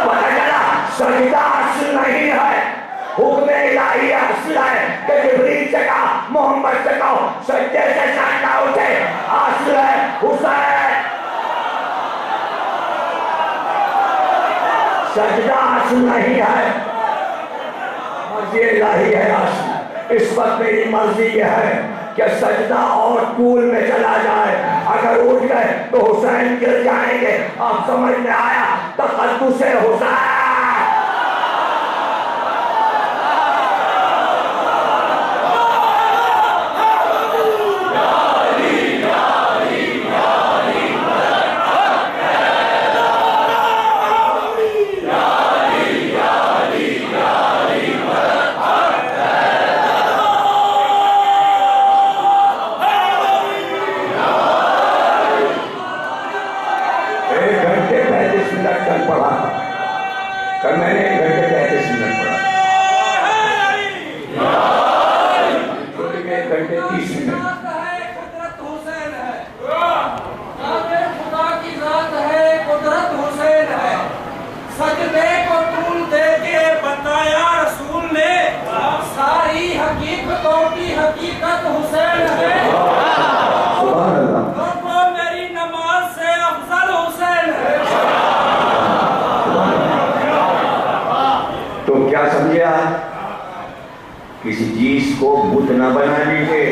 پتہ چلا سجدہ اصل نہیں ہے, حکم الہی اصل ہے کہ جبریل سے کہا محمد سے کہو سجدے سے سر نہ اٹھے. اصل ہے حسین. سجدہ اصل نہیں ہے, مرضی الہی ہے اصل. اس وقت میری مرضی یہ ہے کہ سجدہ اور طول میں چلا جائے. اگر اٹھ گئے تو حسین گر جائیں گے. اب سمجھ میں آیا تقدس حسین. خطوں کی حقیقت حسین ہے، سبحان اللہ، رکو میری نماز سے افضل حسین ہے۔ تو کیا سمجھے آپ؟ کسی چیز کو بت نہ بنا لیجیے،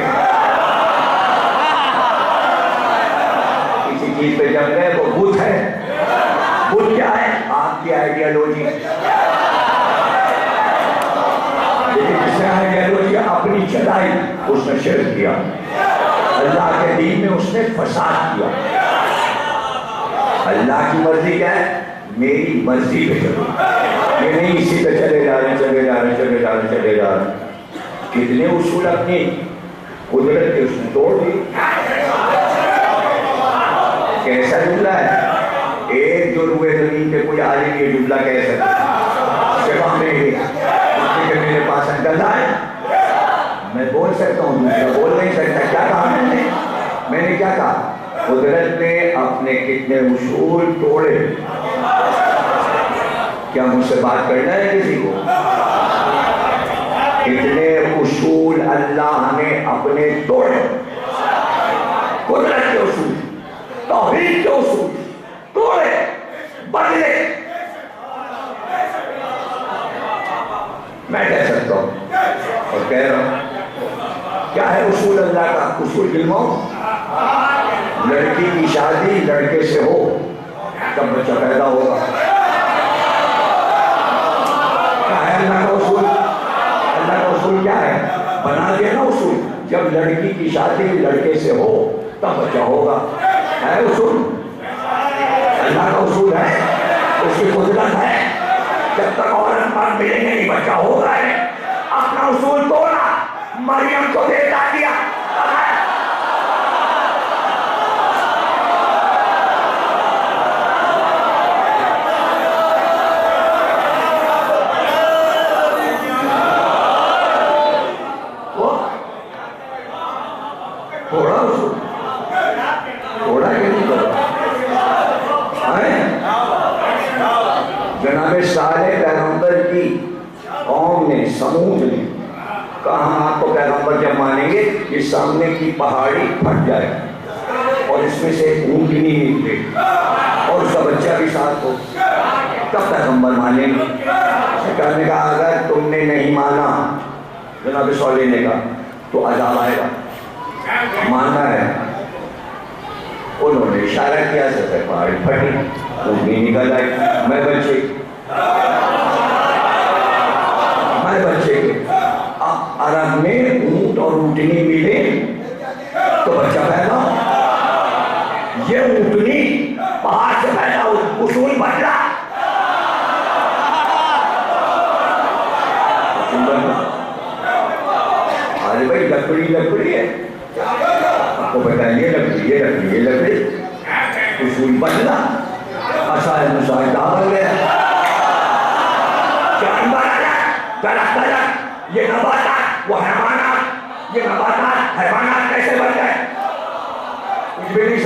کسی چیز پہ جب گئے وہ بت ہے۔ بت کیا ہے؟ آپ کی آئیڈیالوجی، لیکن جس نے آئیڈیالوجی اپنی چلائی اس نے شرک کیا، اللہ کے دین میں اس نے فساد کیا۔ اللہ کی مرضی کیا ہے؟ میری مرضی پہ چلو، یہ نہیں اسی پہ چلے جا رہے چلے جا رہے چلے جا رہے چلے جا رہے۔ کتنے اصول اپنی قدرت کے اس نے توڑ دی۔ کیسا جملہ ہے؟ ایک جو روئے زمین پہ کوئی عالم یہ جملہ کہہ سکتا شفا میں کہ میرے پاس اندازہ ہے، میں بول سکتا ہوں، دوسرا بول نہیں سکتا۔ کیا کہا میں نے کیا کہا؟ قدرت نے اپنے کتنے اصول توڑے۔ کیا مجھ سے بات کرنا ہے کسی کو؟ کتنے اصول اللہ نے اپنے توڑے، قدرت کے اصول، توحید کے اصول توڑے، بدلے۔ میں کہہ سکتا ہوں اور کہہ رہا ہوں، کیا ہے اصول اللہ کا؟ اصول گنواؤں؟ لڑکی کی شادی لڑکے سے ہو تب بچہ پیدا ہوگا۔ کیا ہے اللہ کا اصول؟ اللہ کا اصول کیا ہے؟ بنا دیا نا اصول، جب لڑکی کی شادی لڑکے سے ہو تب بچہ ہوگا۔ ہے اصول؟ اللہ کا اصول ہے، اس کی قدرت ہے، جب تک عورت مرد ملیں گے نہیں بچہ ہوگا ہے۔ اپنا اصول توڑا، مریم کو بیٹا دیا۔ تھوڑا اصول تھوڑا کہ نہیں کرو۔ جناب صالح پیغمبر کی قوم نے، سمود نے کہا ہم آپ کو پیغمبر جب مانیں گے یہ سامنے کی پہاڑی پھٹ جائے اور اس میں سے ایک اونٹنی نکلے اور اس کا بچہ بھی ساتھ ہو، تب پیغمبر مانیں گے۔ سرکار نے کہا اگر تم نے نہیں مانا، جناب صالح نے کہا، تو عذاب آئے گا، ماننا ہے۔ انہوں نے اشارہ کیا، سے پہاڑی پھٹی، اونٹنی نکل آئی، میں بچے کے عرب میں اونٹ اور اونٹنی ملے تو بچہ پیدا، یہ اونٹنی پہاڑ سے پیدا ہو، اصول بدلا۔ ارے بھائی لکڑی ہے، آپ کو پتا یہ لکڑی اصول بدلا، مسائل بن گیا، جانور الگ، درخت الگ، یہ نباتات وہ حیوانات، یہ نباتات حیوانات کیسے بن گئے؟ کچھ بھی نہیں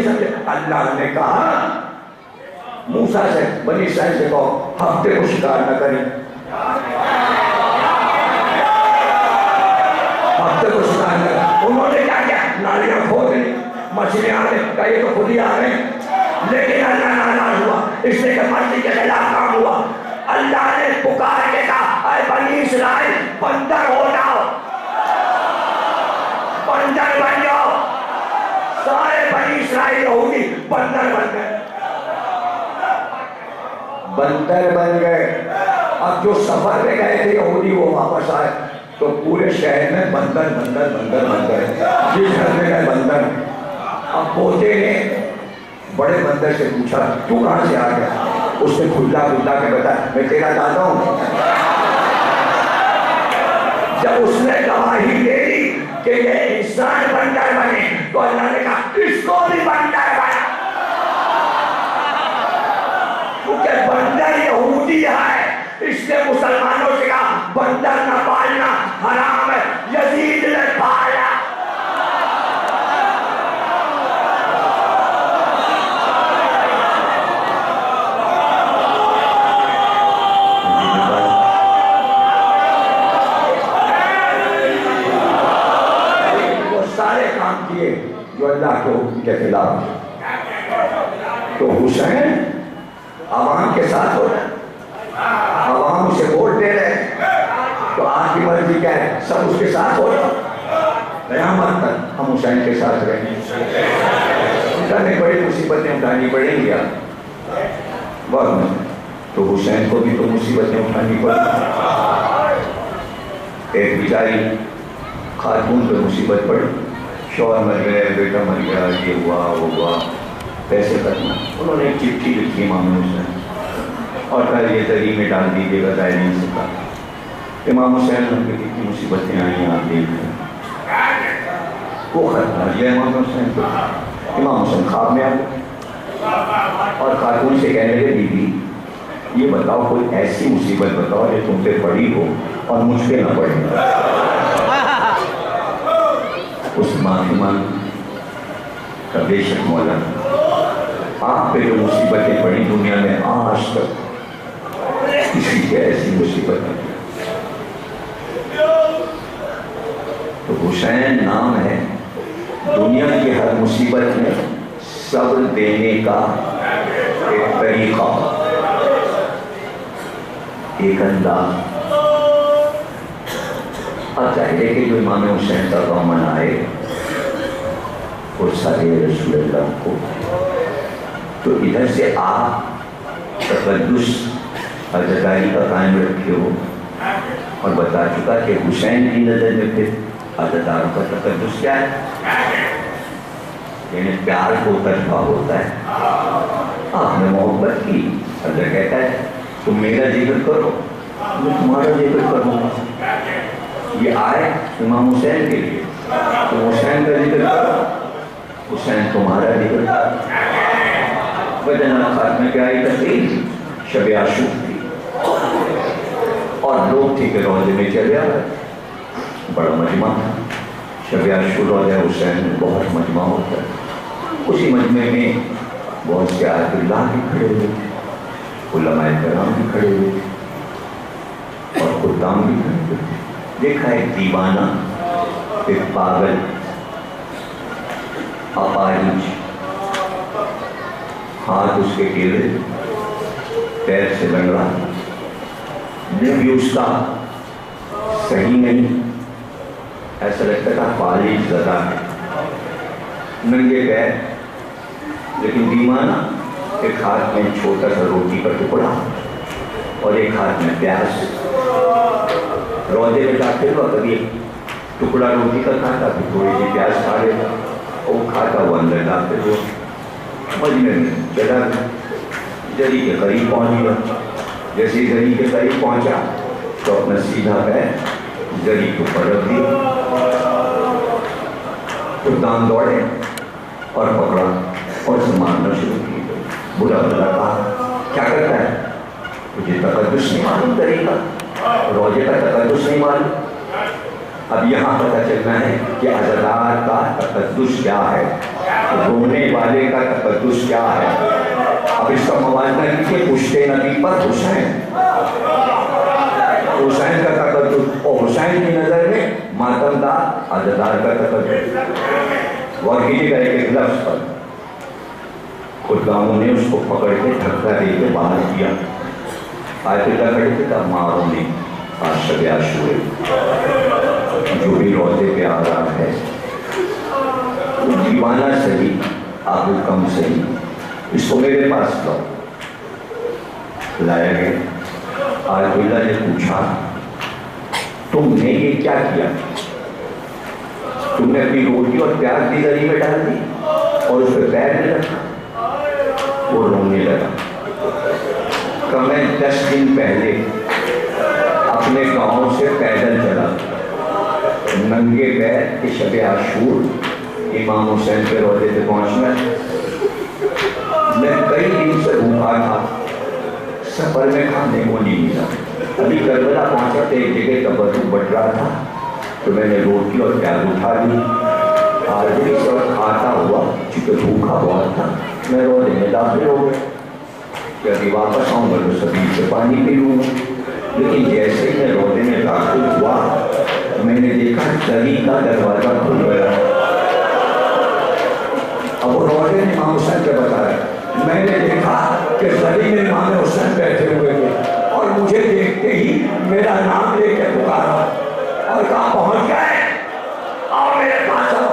سمجھے۔ اللہ نے کہا موسیٰ سے، بنی اسرائیل سے کہو ہفتے کو شکار نہ کریں، ہفتے کو شکار نہ کریں۔ انہوں نے کیا کیا؟ نالیاں کھود لی، مچھلیاں آنے، کہا یہ تو خود ہی آ رہے ہیں، لیکن اللہ ناراض ہوا، اس نے کہ مرضی کے خلاف کام ہوا۔ اللہ نے پکار کے کہا اے بنی اسرائیل بندر ہو جاؤ، بندر بن جاؤ۔ سارے بنی اسرائیل یہودی بندر بن گئے، بندر بن گئے۔ اب جو سفر میں گئے تھے یہودی وہ واپس آئے تو پورے شہر میں بندر بن گئے، جس گھر میں گئے بندر۔ اب پوتے نے بڑے بندر سے پوچھا تو کہاں سے آ گیا؟ اس نے کھلا کے بتایا میں تیرا دادا ہوں۔ جب اس نے گواہی دے دی کہ یہ انسان بندر بنے تو اللہ نے کہا اس کو بھی بندر بنا، کیونکہ بندر یہودی ہے، اس نے مسلمانوں سے کہا بندر نہ پالنا حرام ہے، یزید نے پالا۔ سارے کام کیے جو اللہ کے حکم کے خلاف. تو حسین عوام کے ساتھ ہو رہا ہے, عوام اسے ووٹ دے رہے ہیں, تو آپ کی مرضی کیا ہے؟ سب اس کے ساتھ ہو رہا ہے. قیامت تک ہم حسین کے ساتھ رہیں گے. اٹھانے بڑی مصیبتیں اٹھانی پڑیں گی وقت میں, تو حسین کو بھی تو مصیبتیں اٹھانی پڑیں. ایک بیچاری خاتون پہ مصیبت پڑی, شوہر مر گئے, بیٹا مر گیا, یہ ہوا وہ ہوا, پیسے ختم. انہوں نے ایک چٹھی لکھی امام حسین اور کہا یہ دری میں ڈال دیجیے گا, ظاہر نہیں سکا. امام حسین نے کتنی مصیبتیں آئی آپ دیکھ رہے ہیں. وہ خط ڈال دیا امام حسین کو. امام حسین خواب میں آ گئے اور خاتون سے کہنے لگے بی بی یہ بتاؤ کوئی ایسی مصیبت بتاؤ جو تم پہ پڑی ہو اور مجھ پہ نہ پڑے. اس معافی مانگ کا بے شک مولا آپ پہ جو مصیبتیں پڑی دنیا میں آج تک کسی کی ایسی مصیبت نہیں. تو حسین نام ہے دنیا کی ہر مصیبت میں صبر دینے کا ایک طریقہ, ایک انداز. اب چاہیے کہ جو امام حسین کا غم آئے اور سارے رسول اللہ کو, تو ادھر سے آپ تقدس عزاداری کا قائم رکھے ہو اور بتا چکا کہ حسین کی نظر میں پھر عزاداروں کا تقدس کیا ہے, یعنی پیار کو طرفہ ہوتا ہے. آپ نے محبت کی, اللہ کہتا ہے تم میرا ذکر کرو میں تمہارا ذکر کروں گا. یہ آئے امام حسین کے لیے, تم حسین کا ذکر کرو, حسین تمہارا ذکر کرو. بدن خاتمہ کی آئی تقریر شب عاشور تھی اور لوگ تھے کہ روزے میں چلے آ رہے, بڑا مجمع تھا. شب عاشور روزہ حسین میں بہت مجمع ہوتا ہے. اسی مجمع میں بہت سے آیت اللہ بھی کھڑے ہوئے, علماء کرام بھی کھڑے ہوئے اور خدام بھی کھڑے ہوئے. دیکھا ایک دیوانہ, ایک پاگل, اپاہج, ہاتھ اس کے ٹیڑھے, پیر سے لنگڑا, منہ بھی اس کا صحیح نہیں, ایسا لگتا تھا فالج زدہ ہے, ننگے پیر, لیکن دیوانہ. ایک ہاتھ میں چھوٹا سا روٹی کا ٹکڑا اور ایک ہاتھ میں پیاز. روزے میں داخل ہوا, کبھی ٹکڑا روٹی کا کھاتا, پھر تھوڑی سی پیاز کھا لیتا, اور وہ کھاتا ہوا اندر داخل ہوا. مجمع میں چلا جری کے قریب پہنچ گیا. جیسے جری کے قریب پہنچا تو اپنا سیدھا پیر جری کو پلٹ دیا. خدام دوڑے اور پکڑا اور اسے مارنا شروع کیا. بلا بلا کہا کیا کرتا ہے, مجھے تقدس نہیں معلوم طریقہ, روزے کا تقدس نہیں معلوم. اب یہاں پتہ چلنا ہے کہ عزادار کا تقدس کیا ہے, رونے والے کا تقدس کیا ہے. اب اس کا موازنہ کیجیے پشتے نبی پر حسین, حسین کا تقدس اور حسین کی نظر میں ماتمدار عزادار کا تقدس. غور کیجیے گا ایک لفظ پر. خداموں نے اس کو پکڑ کے دھکا دے کے باہر کیا. آیت اللہ کھڑے تھے تب ماروں نے آج شب عاشور جو بھی روزے پہ آ رہا ہے, دیوانہ صحیح, آبو کم صحیح, اس کو میرے پاس لاؤ. لایا گیا. آیت اللہ نے پوچھا تم نے یہ کیا کیا, تم نے اپنی روٹی اور پیاز بھی دری میں ڈال دی اور اس پہ پیر نہیں رکھا. وہ رونے لگا کہ میں 10 دن پہلے اپنے گاؤں سے پیدل چلا ننگے پیر کہ شب عاشور امام حسین کے روزے پہ پہنچنا. میں کئی دن سے بھوکا تھا, سفر میں کھانے کو نہیں ملا. ابھی کربلا پہنچا تو ایک جگہ تبرک بٹ رہا تھا, تو میں نے روٹی اور پیاز اٹھا لی. آج بھی سب کھاتا ہوا چونکہ بھوکا بہت تھا, میں روزے میں داخل ہو گیا کہ ابھی واپس آؤں گا تو سبھی سے پانی پی لوں گا. لیکن جیسے ہی میں روزے میں داخل ہوا میں نے دیکھا دری کا دروازہ کھل گیا. کہ زمین میں امام حسین بیٹھے ہوئے تھے اور مجھے دیکھتے ہی میرا نام لے کے پکارا اور کہا پہنچ گئے، آؤ میرے پاس آؤ۔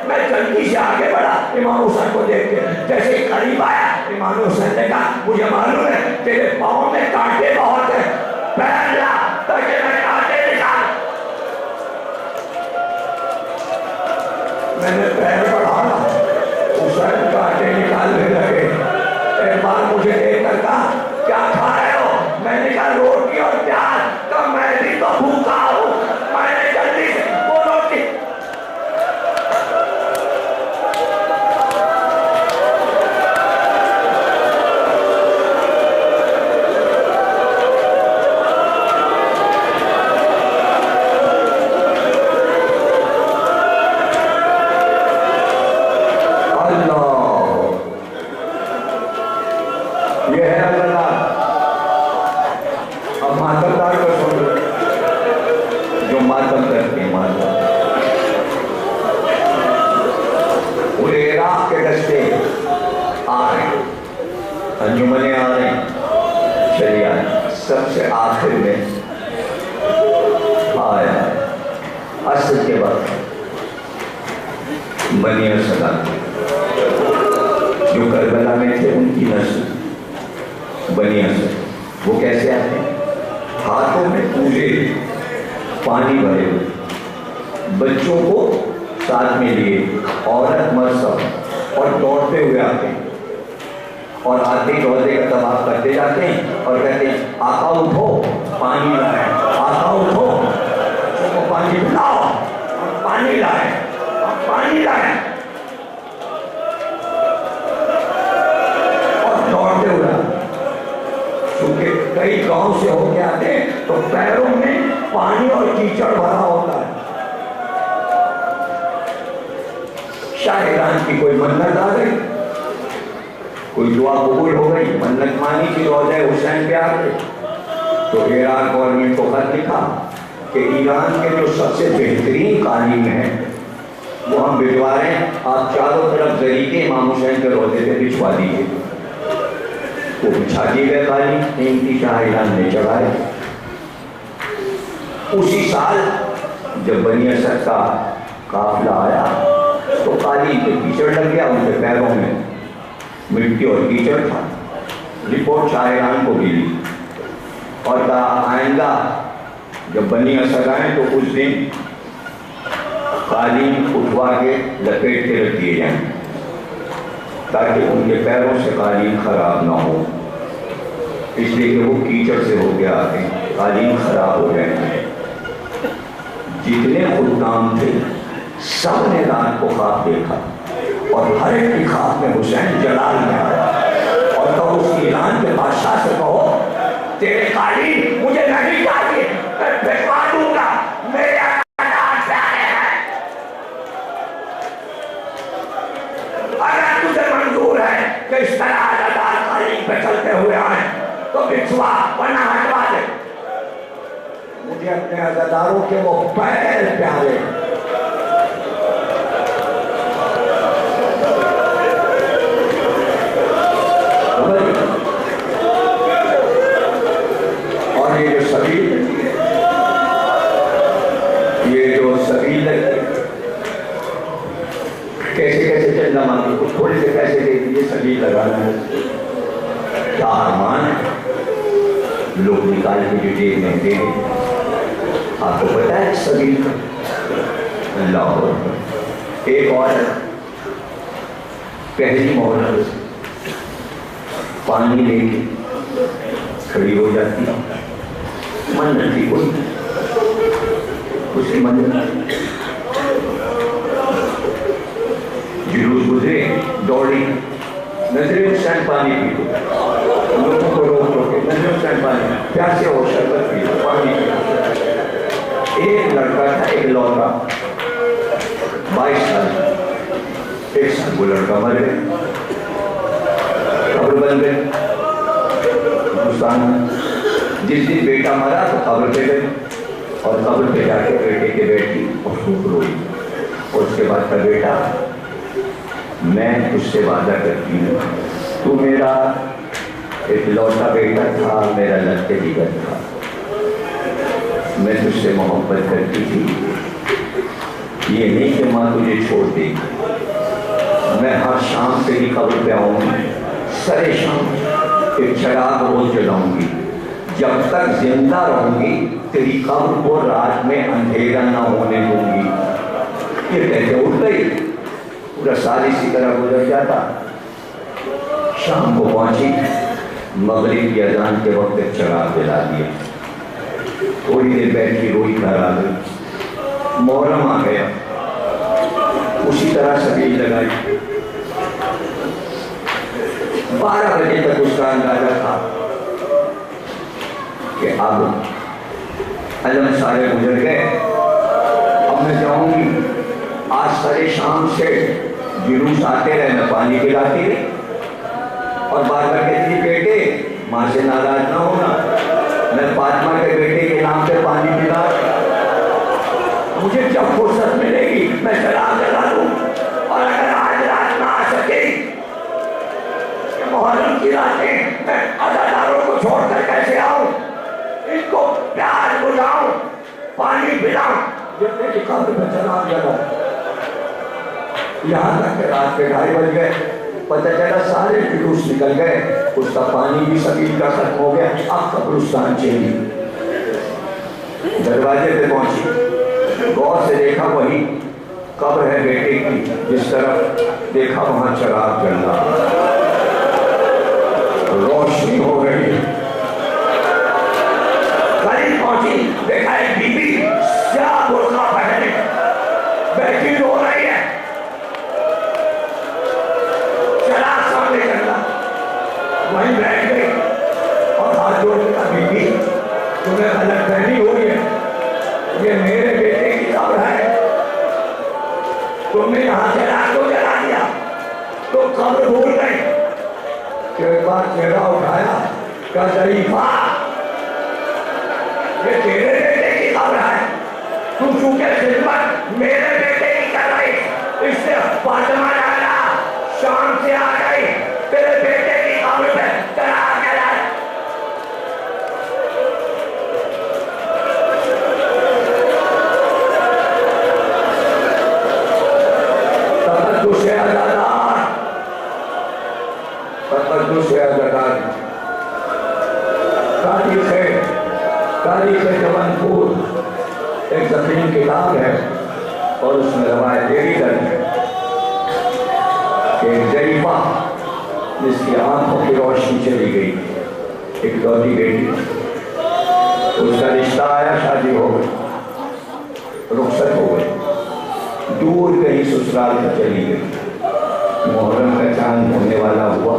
میں جلدی سے آگے بڑھا امام حسین کو دیکھ کے، جیسے ہی قریب آیا امام حسین نے کہا مجھے معلوم ہے تیرے پاؤں میں کانٹے بہت ہیں، پیر لا تاکہ میں کانٹے نکال۔ میں نے پیر بڑھایا، حسین کانٹے نکالنے لگے۔ ایک بار مجھے دیکھ کر کہا کیا کھا رہے ہو؟ میں نے کہا روٹی اور پیاز۔ کہا میں بھی تو بھوکا ہوں۔ میں نے جلدی سے وہ روٹی انجمنیں آ رہے ہیں، چلیے سب سے آخر میں آیا عصر کے وقت بنی اسد جو کربلا میں تھے، ان کی نسل بنی اسد۔ وہ کیسے آتے ہیں؟ ہاتھوں میں پورے پانی بھرے ہوئے، بچوں کو ساتھ میں لیے، عورت مرد سب، اور دوڑتے ہوئے آتے ہیں اور آتے روزے کا طواف کرتے جاتے ہیں اور کہتے ہیں آقا اٹھو پانی لائیں، آقا اٹھو بچوں کو پانی پلاؤ، ہم پانی لائیں، ہم پانی لائیں، اور دوڑتے ہوئے کیونکہ کئی گاؤں سے ہو کے آتے ہیں تو پیروں میں پانی اور کیچڑ بھرا ہوتا ہے۔ شاہدان کی کوئی منت آ گئی، کوئی دعا قبول ہو گئی، منت مانی کی روضہ حسین پہ آ گئی تو ایران گورنمنٹ کو خط لکھا کہ ایران کے جو سب سے بہترین قالین ہیں وہ ہم بھجوا رہے ہیں، آپ چاروں طرف ذریعے امام حسین کے روضے پہ بچھوا دیجیے۔ وہ بچھا دیے گئے قالین، قیمتی شاہ ایران نے چڑھائے۔ اسی سال جب بنی اسد کا قافلہ آیا تو قالین پہ کیچڑ لگ گیا، ان کے پیروں میں مٹی اور کیچڑ تھا۔ رپورٹ شاہ ایران کو ملی اور کہا آئندہ جب بنی اسد آئیں تو اس دن قالین اٹھوا کے لپیٹ کے رکھ دیے جائیں تاکہ ان کے پیروں سے قالین خراب نہ ہو، اس لیے کہ وہ کیچڑ سے ہو کے آتے ہیں، قالین خراب ہو جائیں گے۔ جتنے خدام تھے سب نے رات کو خواب دیکھا اور ہر ایک کی خواب میں حسین جلال میں آیا اور کہو اس ایران کے بادشاہ سے کہو تیرے قالین مجھے نہیں چاہیے، میں بھجوا دوں گا، میرے اقتدار سے آئے ہیں، اگر تجھے منظور ہے کہ اس طرح عزادار قالین پہ چلتے ہوئے آئیں تو بچھوا ورنہ ہٹوا دے۔ مجھے اپنے عزاداروں کے وہ پیر پیارے، اور یہ جو سبیل کیسے کیسے چلنا مانگی، کچھ تھوڑے سے پیسے دے دیجیے، سبیل لگانا ہے، کیا ارمان ہے، لوگ نکال کے جو جیب میں دے دیں۔ آپ کو پتا ہے سبیل کا اللہ اکبر۔ ایک عورت پہلی محرم سے پانی لے کے کھڑی ہو جاتی، منت تھی کوئی، اس کی منت جلوس گزرے، دوڑی، نظر حسین پانی پی لو، لوگوں کو روک روکے نظر حسین پانی، پیاسے ہو شربت پی لو، پانی پی لو۔ ایک لڑکا تھا ایک لوٹا 22 سال، ایک سال وہ لڑکا مر گئے، قبر بن گئے ہندوستان میں۔ جس دن بیٹا مرا تو قبر پہ گئے اور قبر پہ جا کے بیٹے کے بیٹی اور خوب روئی، اور اس کے بعد کا بیٹا میں اس سے وعدہ کرتی ہوں تو میرا اکلوتا بیٹا تھا میرا لگتے جگر تھا، میں تجھ سے محبت کرتی تھی، یہ نہیں کہ ماں تجھے چھوڑ دے گی، میں ہر شام تیری قبر پہ آؤں گی، سر شام ایک چراغ روز جلاؤں گی، جب تک زندہ رہوں گی تیری قبر کو رات میں اندھیرا نہ ہونے دوں گی۔ یہ کہتے اٹھ گئی، پورا سال اسی طرح گزر جاتا۔ شام کو پہنچی، مغرب کی اذان کے وقت ایک چراغ جلا دیا، تھوڑی دیر بیٹھی روئی گھر آ گئی، محرم آ گیا، اسی طرح سبیل لگائی۔ 12 بجے تک اس کا اندازہ تھا کہ اب علم سارے گزر گئے، اب میں جاؤں گی، آج سارے شام سے جلوس آتے رہے، میں پانی پلاتی رہی اور بار بار کہتی بیٹے ماں سے ناراض نہ ہونا، میں فاطمہ کے بیٹے کے نام پہ پانی پلا، مجھے جب فرصت ملے گی میں چراغ جلا دوں، اور اگر آج رات نہ آ سکے کہ محرم کی راتیں میں عزاداروں کو چھوڑ کر کیسے آؤں، ان کو پیار بلاؤں، پانی پلاؤں، جتنے کی قبر میں چراغ جلاؤں۔ یہاں تک کہ رات کے 2:30 بج گئے، پتہ چلا سارے جلوس نکل گئے، اس کا پانی بھی سبیل کا ختم ہو گیا، اب قبرستان چلی۔ دروازے پہ پہنچی، غور سے دیکھا وہی قبر ہے بیٹے کی، جس طرف دیکھا وہاں چراغ جل رہا، روشنی ہو رہی ہے۔ قریب پہنچی، دیکھا ایک بی بی سیاہ برقع پہنے بیٹھی رو رہی ہے، چراغ سامنے چل رہا، وہیں بیٹھ گئی اور ہاتھ جوڑ کے کہا بی بی تمہیں غلط فہمی ہوئی ہے، یہ میرے بیٹے کی قبر ہے، تم نے یہاں چراغ کو جلا دیا تو قبر بھول گئی۔ ایک بار چہرہ اٹھایا، کہا ضعیفہ یہ تیرے بیٹے کی قبر ہے، تو چونکہ خدمت میرے بیٹے کی کر رہی، اس سے فاطمہ لالا شام سے آ گئی، تیرے بیٹے کی قبر پہ چراغ جلا۔ تقدس عزادار، تقدس عزادار، تاریخ جبل پور ایک ضخیم کتاب ہے اور اس میں روایت یہ درج ہے کہ ضعیفہ جس کی آنکھوں کی روشنی چلی گئی، ایک لوتی بیٹی، اس کا رشتہ آیا، شادی ہو گئی، رخصت ہو گئی، دور کہیں سسرال میں چلی گئی، محرم کا چاند ہونے والا ہوا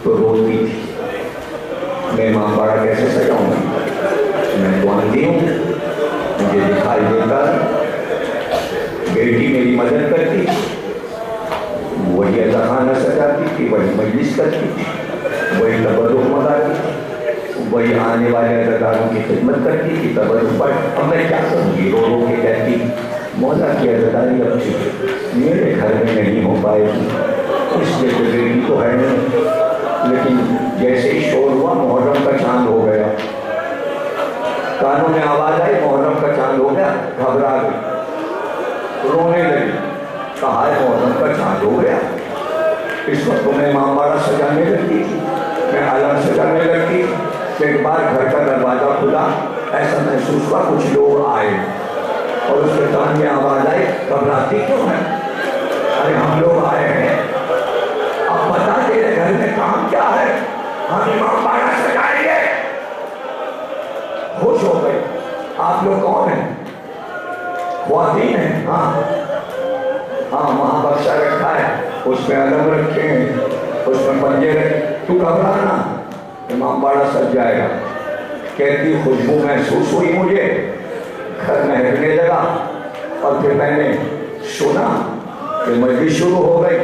تو روتی تھی، میں ماں باڑا کیسے سجاؤں گی، میں تو اندھی ہوں، مجھے دکھائی دیتا، بیٹی میری مدد کرتی، وہی اذخانہ سجاتی تھی، وہی مجلس کرتی تھی، وہی تبرک منگاتی تھی، وہی آنے والے عزاداروں کی خدمت کرتی تھی، تبرک پر۔ اب میں کیا کروں گی، رو رو کے کہتی مولا کی عزاداری اچھی میرے گھر میں نہیں ہو پائے گی، اس لیے تو بیٹی تو ہے نہیں، لیکن جیسے ہی شور ہوا محرم کا چاند ہو گیا، کانوں میں آواز آئی محرم کا چاند ہو گیا، گھبرا گئی، رونے لگی، کہا ہے محرم کا چاند ہو گیا، اس وقت میں ماں باڑا سجانے لگتی تھی، میں علم سجانے لگتی، ایک بار گھر کا دروازہ کھلا، ایسا محسوس ہوا کچھ لوگ آئے اور اس کے کان میں آواز آئی گھبراتی کیوں ہے، ارے ہم لوگ آئے ہیں، اب بتا تیرے گھر میں کام کیا ہے، ہم امام باڑا سجائیں گے۔ خوش ہو گئے، آپ لوگ کون ہیں، خواتین ہیں، ہاں وہاں بخشہ رکھا ہے، اس میں علم رکھے ہیں، اس میں پنجے رکھے، تو گھبرانا، امام باڑا سج جائے گا۔ کہتی خوشبو محسوس ہوئی مجھے، گھر مہکنے لگا، اور پھر میں نے سنا کہ مجلس شروع ہو گئی،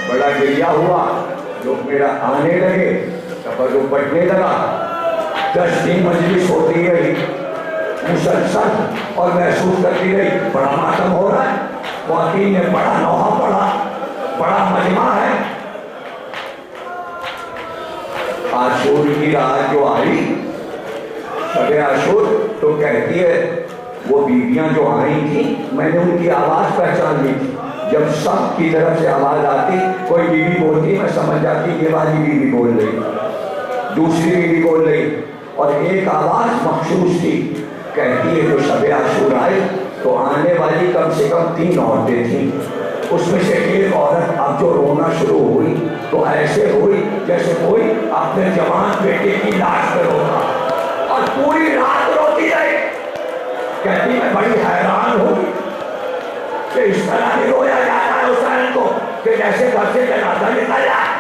بڑا گریہ ہوا، لوگ میرا آنے لگے، تبرک بڑھنے لگا، 10 دن مجلس ہوتی رہی مسلسل، اور محسوس کرتی رہی بڑا ماتم ہو رہا ہے، خواتین نے بڑا نوحہ پڑھا، بڑا مجمع ہے۔ عاشور کی رات جو آئی شب عاشور تو کہتی ہے وہ بیویاں جو آئی تھیں میں نے ان کی آواز پہچان لی تھی. جب سب کی طرف سے آواز آتی کوئی بیوی بولتی میں سمجھ جاتی یہ والی بیوی بول رہی, دوسری بیوی بول رہی, اور ایک آواز مخصوص تھی. کہتی ہے جو شب عاشور آئی تو آنے والی کم سے کم 3 عورتیں تھیں. اس میں سے ایک عورت اب جو رونا شروع ہوئی تو ایسے ہوئی جیسے کوئی اپنے جوان بیٹے کی لاش پہ روتا, اور پوری رات روتی رہی. کہتی میں بڑی حیران ہوں کہ اس طرح بھی رویا جاتا ہے حسین کو کہ جیسے گھر سے جنازہ نکل جائے.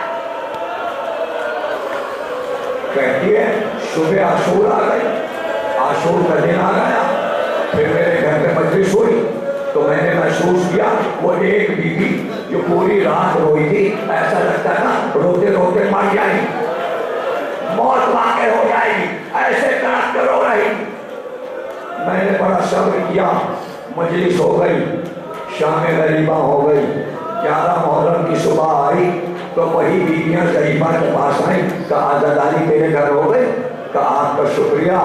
کہتی ہے صبح عاشور آ گئی, عاشور کا دن آ گیا, پھر میرے گھر میں مجلس ہوئی تو میں نے محسوس کیا وہ ایک بیوی جو پوری رات روئی تھی ایسا لگتا تھا روتے روتے مر جائے گی, موت واقع ہو جائے گی, ایسے تڑپ کر رو رہی. میں نے بڑا صبر کیا, مجلس ہو گئی, شام غریبہ ہو گئی, 11 محرم کی صبح آئی تو وہی بیویاں ضریفہ کے پاس آئیں. کہا عزاداری میرے گھر ہو گئے. کہا آپ کا شکریہ,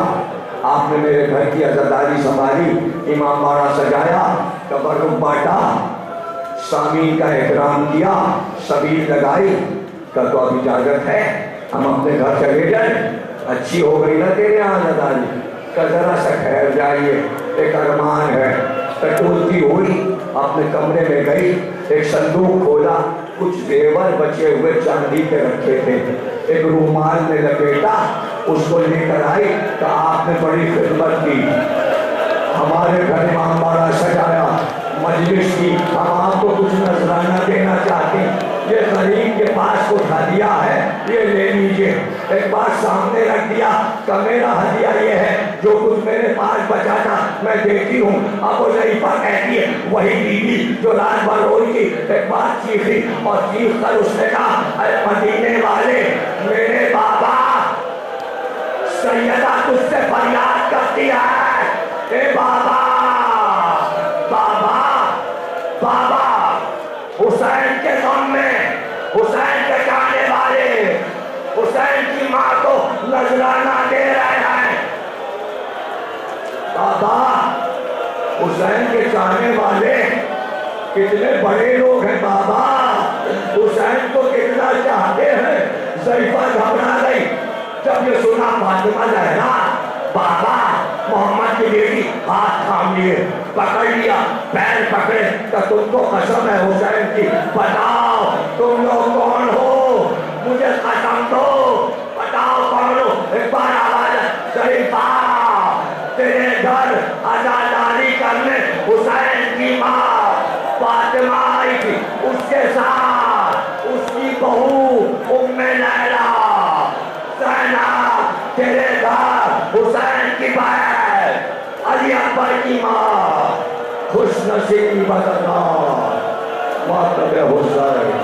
آپ نے میرے گھر کی عزاداری سنبھالی, امام باڑہ سجایا, تبرک بانٹا, سامعین کا احترام کیا, سبیل لگائی. کہ تو اب اجازت ہے ہم اپنے گھر چلے جائیں؟ اچھی ہو گئی نا تیرے یہاں عزاداری؟ کہ ذرا سا ٹھہر جائیے, ایک ارمان ہے. ٹٹولتی ہوئی اپنے کمرے میں گئی, ایک صندوق کھولا, کچھ زیور بچے ہوئے چاندی کے رکھے تھے, ایک رومال میں لپیٹا, اس کو لے کر آئی. کہ آپ نے بڑی خدمت کی, ہمارے گھر امام باڑہ سجایا, مجلس کی, ہم آپ کو کچھ نذرانہ دینا چاہتے ہیں. یہ غریب کے پاس کچھ ہدیہ ہے, یہ لے لیجئے. ایک بار سامنے رکھ دیا کہ میرا ہدیہ یہ ہے, جو کچھ میرے پاس بچا تھا میں دیتی ہوں. اب وہ ضعیفہ کہتی ہے وہی بیوی جو رات بھر روئی تھی ایک بات چیخی, اور چیخ کر اس نے کہا اے مدینے والے, میرے بابا سیدہ تجھ سے فریاد کرتی ہے. اے بابا, بابا, بابا, حسین کے غم میں, حسین کے جانے والے, حسین کی ماں کو نذرانہ دے رہے ہیں. بابا, حسین کے جانے والے کتنے بڑے لوگ ہیں بابا, حسین کو کتنا چاہتے ہیں. ضعیفہ گھبرا گئی جب یہ سنا فاطمہ زہرا. بابا, محمد کی بیٹی ہاتھ تھام لیے, پکڑ لیا, پیر پکڑے کہ تم کو قسم ہے حسین کی, بتاؤ تم لوگ کون ہو, مجھے قسم دو, بتاؤ کون ہو. ایک بار آواز ہے ضعیفہ, تیرے گھر عزاداری کرنے حسین کی ماں فاطمہ آئی تھی, اس کے ساتھ اس کی بہو ام لیلا. زینب تیرے گھر حسین کی بہن علی اکبر کی ماں, خوش نصیب بدنام ماتم حسین.